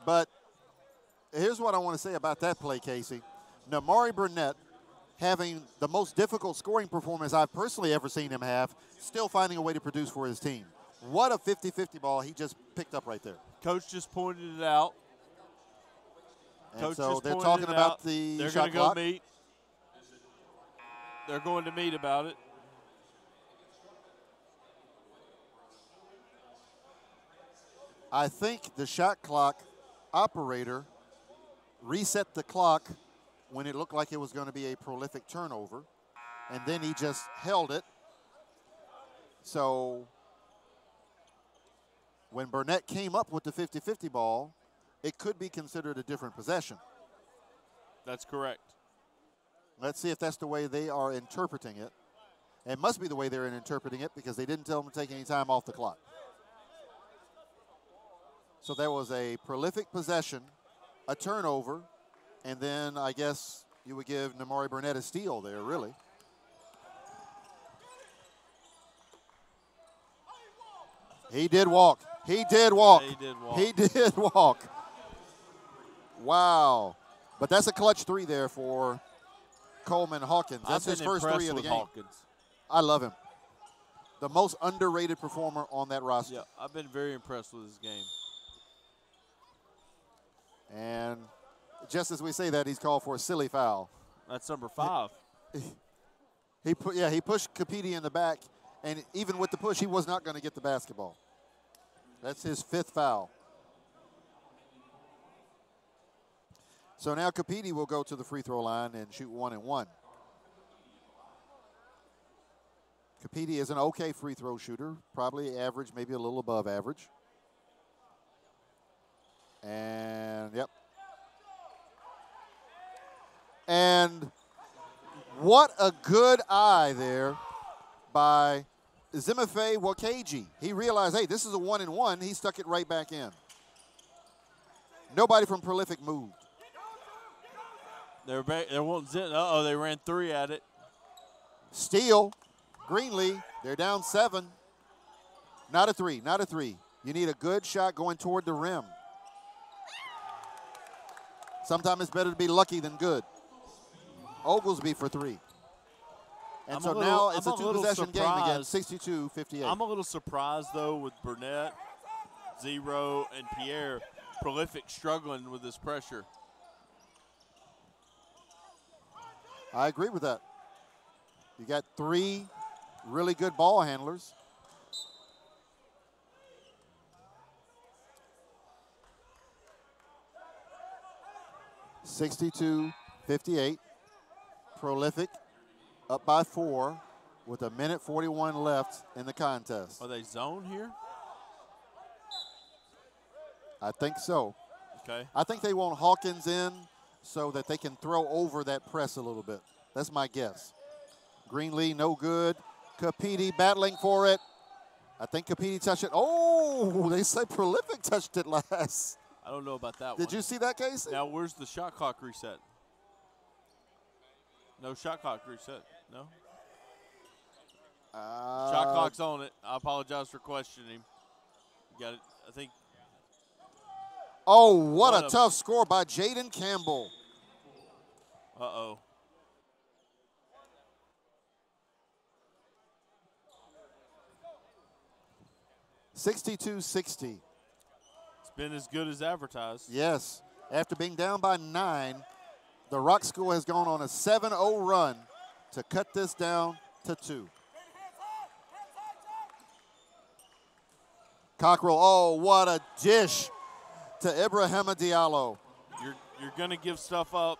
But here's what I want to say about that play, Casey. Namari Burnett, having the most difficult scoring performance I've personally ever seen him have, still finding a way to produce for his team. What a 50-50 ball he just picked up right there. Coach just pointed it out. And so they're talking about the shot clock. They're going to go meet. They're going to meet about it. I think the shot clock operator reset the clock when it looked like it was going to be a prolific turnover, and then he just held it. So when Burnett came up with the 50-50 ball, it could be considered a different possession. That's correct. Let's see if that's the way they are interpreting it. It must be the way they're interpreting it because they didn't tell them to take any time off the clock. So that was a prolific possession, a turnover, and then I guess you would give Namari Burnett a steal there, really. He did walk. He did walk. Yeah, he did walk. He did walk. Wow. But that's a clutch 3 there for Coleman Hawkins. That's his first 3 of the game. Hawkins. I love him. The most underrated performer on that roster. Yeah, I've been very impressed with his game. And just as we say that, he's called for a silly foul. That's number 5. He pushed Capiti in the back, and even with the push, he was not going to get the basketball. That's his 5th foul. So now Capiti will go to the free throw line and shoot 1 and 1. Capiti is an okay free throw shooter, probably average, maybe a little above average. And, yep. And what a good eye there by Zimefe Wakaji. He realized, hey, this is a 1-and-1. He stuck it right back in. Nobody from Prolific moved. They're back. They won't zit. Uh-oh, they ran 3 at it. Steal. Greenlee, they're down 7. Not a 3, not a 3. You need a good shot going toward the rim. Sometimes it's better to be lucky than good. Oglesby for 3. And so now it's a 2-possession game again, 62-58. I'm a little surprised, though, with Burnett, Zero, and Pierre. Prolific struggling with this pressure. I agree with that. You got 3 really good ball handlers. (62-58). Prolific up by 4 with 1:41 left in the contest. Are they zone here? I think so. Okay. I think they want Hawkins in so that they can throw over that press a little bit. That's my guess. Greenlee, no good. Capiti battling for it. I think Capiti touched it. Oh, they say Prolific touched it last. I don't know about that one. Did you see that, Casey? Now, where's the shot clock reset? No shot clock reset. No? Shot clock's on it. I apologize for questioning. You got it. I think. Oh, what a tough score by Jaden Campbell. Uh-oh. (62-60). It's been as good as advertised. Yes. After being down by 9, the Rock School has gone on a 7-0 run to cut this down to 2. Cockrell, oh, what a dish to Ibrahima Diallo. You're going to give stuff up.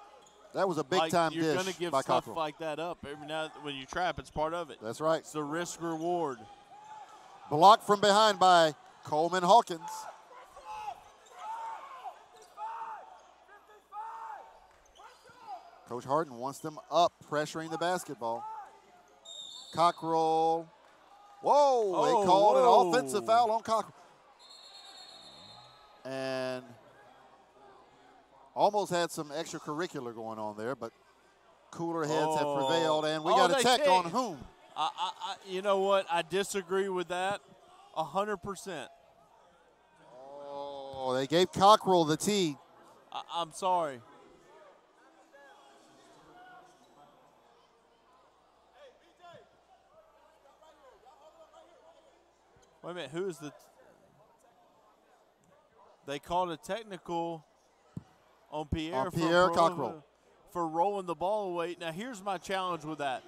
That was a big-time dish by Cockrell. You're going to give stuff like that up. Every now when you trap, it's part of it. That's right. It's the risk-reward. Blocked from behind by Coleman Hawkins. Coach Harden wants them up, pressuring the basketball. Cockrell. Whoa, they called an offensive foul on Cockrell. And almost had some extracurricular going on there, but cooler heads have prevailed, and we got a tech on whom? You know what? I disagree with that 100%. Oh, they gave Cockrell the tee. I'm sorry. Wait a minute, who is the they called a technical on Pierre Cockrell for rolling the ball away. Now, here's my challenge with that.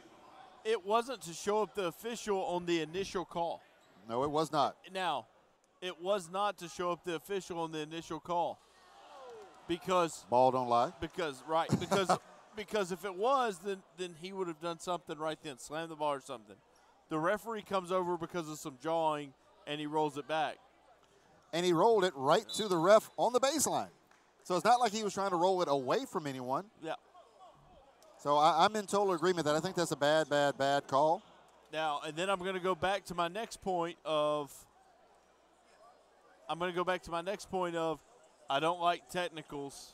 It wasn't to show up the official on the initial call. No, it was not. Now, it was not to show up the official on the initial call. Because ball don't lie. Because because if it was, then he would have done something right then, slammed the ball or something. The referee comes over because of some jawing, and he rolls it back. And he rolled it right to the ref on the baseline. So it's not like he was trying to roll it away from anyone. Yeah. So I'm in total agreement that I think that's a bad call. Now, and then I'm going to go back to my next point of I don't like technicals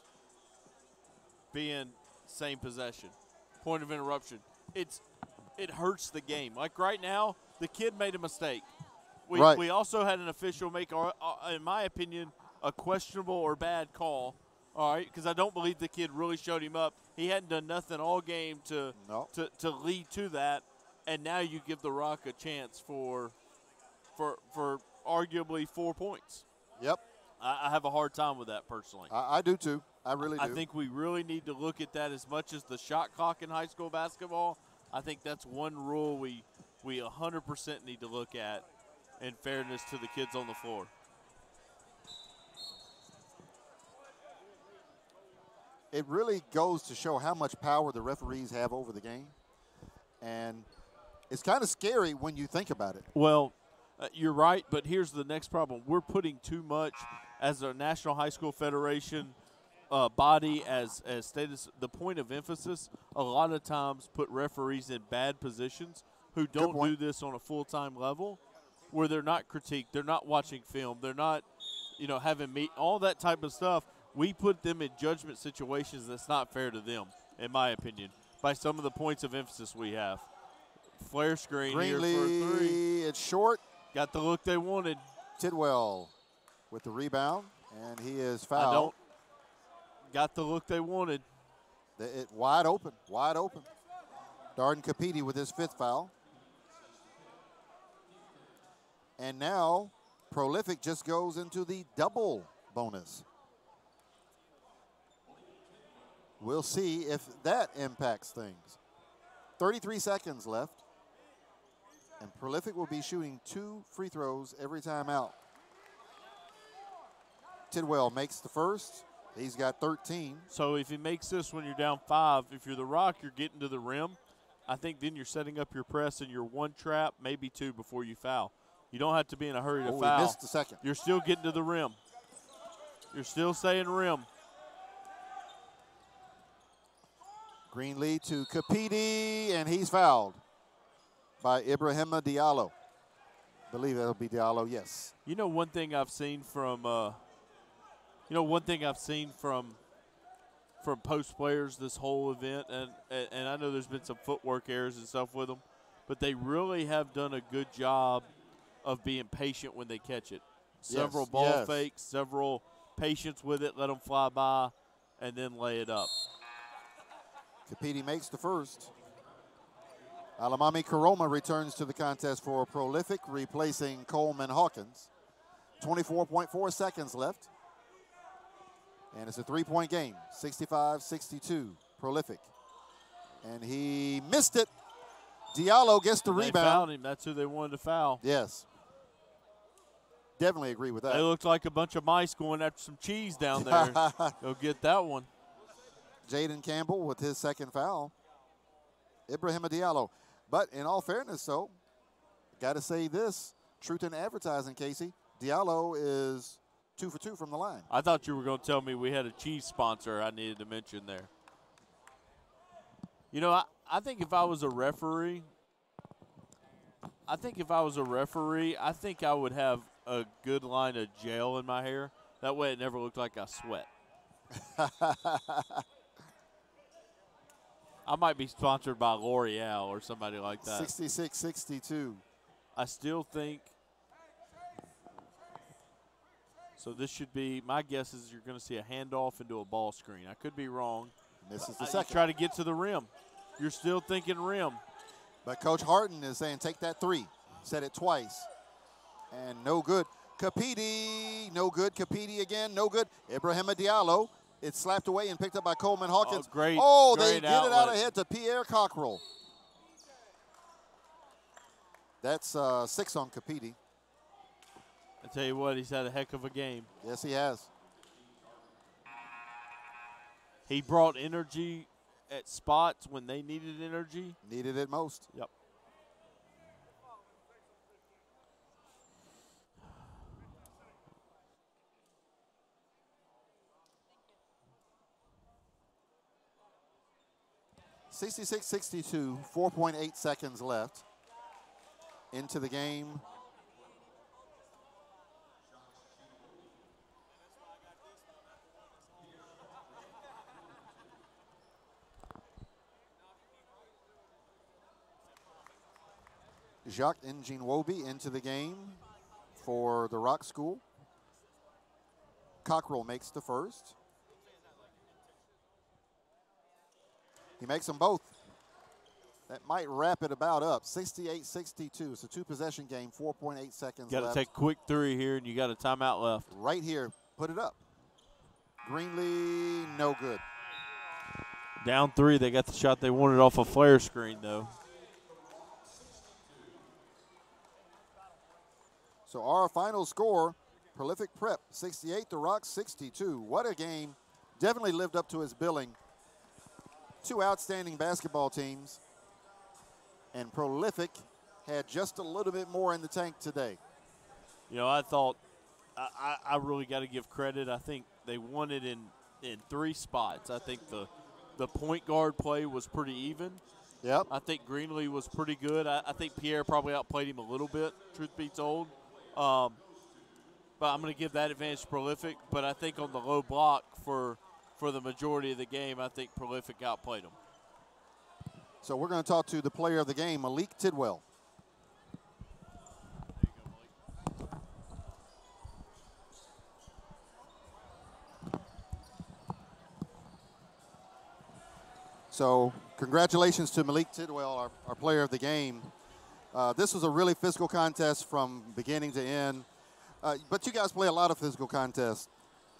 being same possession. Point of interruption. It hurts the game. Like right now, the kid made a mistake. We also had an official make, in my opinion, a questionable or bad call. All right, because I don't believe the kid really showed him up. He hadn't done nothing all game to lead to that, and now you give the Rock a chance for arguably 4 points. Yep. I have a hard time with that personally. I do too. I really do. I think we really need to look at that as much as the shot clock in high school basketball. I think that's one rule we 100% need to look at in fairness to the kids on the floor. It really goes to show how much power the referees have over the game. And it's kind of scary when you think about it. Well, you're right, but here's the next problem. We're putting too much as a National High School Federation body as status. The point of emphasis a lot of times put referees in bad positions who don't do this on a full-time level, where they're not critiqued, they're not watching film, they're not, having all that type of stuff. We put them in judgment situations that's not fair to them, in my opinion, by some of the points of emphasis we have. Flare screen here for a 3. It's short. Got the look they wanted. Tidwell with the rebound, and he is fouled. Got the look they wanted. Wide open. Darden Capiti with his 5th foul. And now Prolific just goes into the double bonus. We'll see if that impacts things. 33 seconds left. And Prolific will be shooting 2 free throws every time out. Tidwell makes the first. He's got 13. So if he makes this when you're down 5, if you're the Rock, you're getting to the rim. I think then you're setting up your press in your 1 trap, maybe 2 before you foul. You don't have to be in a hurry to foul. He missed the second. You're still getting to the rim. You're still saying rim. Greenlee to Capiti, and he's fouled by Ibrahima Diallo. I believe that'll be Diallo, yes. One thing I've seen from from post players this whole event, and I know there's been some footwork errors and stuff with them, but they really have done a good job of being patient when they catch it. Several ball fakes, several patience with it, let them fly by, and then lay it up. Capiti makes the first. Alamami Karoma returns to the contest for Prolific, replacing Coleman Hawkins. 24.4 seconds left. And it's a 3-point game, 65-62, Prolific. And he missed it. Diallo gets the rebound. They fouled him. That's who they wanted to foul. Yes. Definitely agree with that. They looked like a bunch of mice going after some cheese down there. Go get that one. Jaden Campbell with his 2nd foul. Ibrahima Diallo. But in all fairness, though, got to say this. Truth in advertising, Casey. Diallo is 2 for 2 from the line. I thought you were going to tell me we had a cheese sponsor I needed to mention there. I think if I was a referee, I think I would have a good line of gel in my hair. That way it never looked like I sweat. I might be sponsored by L'Oreal or somebody like that. 66-62. I still think – so this should be – my guess is you're going to see a handoff into a ball screen. I could be wrong. Misses the second. Try to get to the rim. You're still thinking rim. But Coach Harton is saying take that 3. Said it twice. And no good. Capiti, no good. Capiti again, no good. Ibrahima Diallo. It's slapped away and picked up by Coleman Hawkins. Oh, great. They get it out ahead to Pierre Cockrell. That's 6 on Capiti. I tell you what, he's had a heck of a game. Yes, he has. He brought energy at spots when they needed energy. Needed it most. Yep. (66-62), 4.8 seconds left into the game. Jacques Njinwobi into the game for the Rock School. Cockrell makes the first. He makes them both. That might wrap it about up. 68-62. It's a 2-possession game, 4.8 seconds left. Got to take a quick 3 here, and you got a timeout left. Right here. Put it up. Greenlee, no good. Down 3. They got the shot they wanted off a flare screen, though. So our final score, Prolific Prep 68, the Rock 62. What a game. Definitely lived up to his billing. 2 outstanding basketball teams. And Prolific had just a little bit more in the tank today. I thought I really got to give credit. I think they won it in 3 spots. I think the point guard play was pretty even. Yep. I think Greenlee was pretty good. I think Pierre probably outplayed him a little bit, truth be told. But I'm going to give that advantage to Prolific. But I think on the low block for the majority of the game, I think Prolific outplayed him. So we're going to talk to the player of the game, Malik Tidwell. So congratulations to Malik Tidwell, our player of the game. This was a really physical contest from beginning to end. But you guys play a lot of physical contests.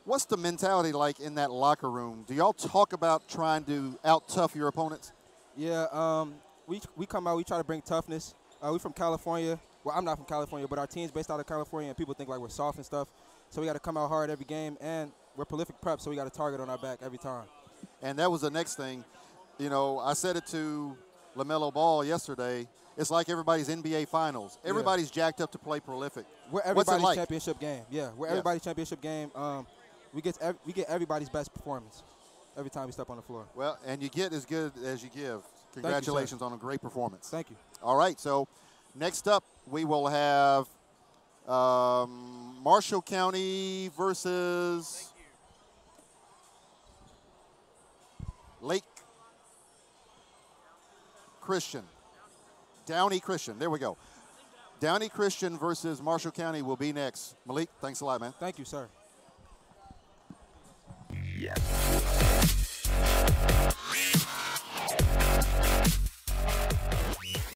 What's the mentality like in that locker room? Do y'all talk about trying to out-tough your opponents? Yeah, we come out, we try to bring toughness. We from California. Well, I'm not from California, but our team's based out of California, and people think like we're soft and stuff. So we got to come out hard every game, and we're prolific prep, so we got a target on our back every time. And that was the next thing. You know, I said it to LaMelo Ball yesterday. It's like everybody's NBA Finals. Everybody's jacked up to play prolific. We're everybody's championship game. Yeah, we're everybody's championship game. We get everybody's best performance every time we step on the floor. Well, and you get as good as you give. Congratulations on a great performance. Thank you. All right, so next up we will have Marshall County versus Lake Christian. Downey Christian. There we go. Downey Christian versus Marshall County will be next. Malik, thanks a lot, man. Thank you, sir. Yes.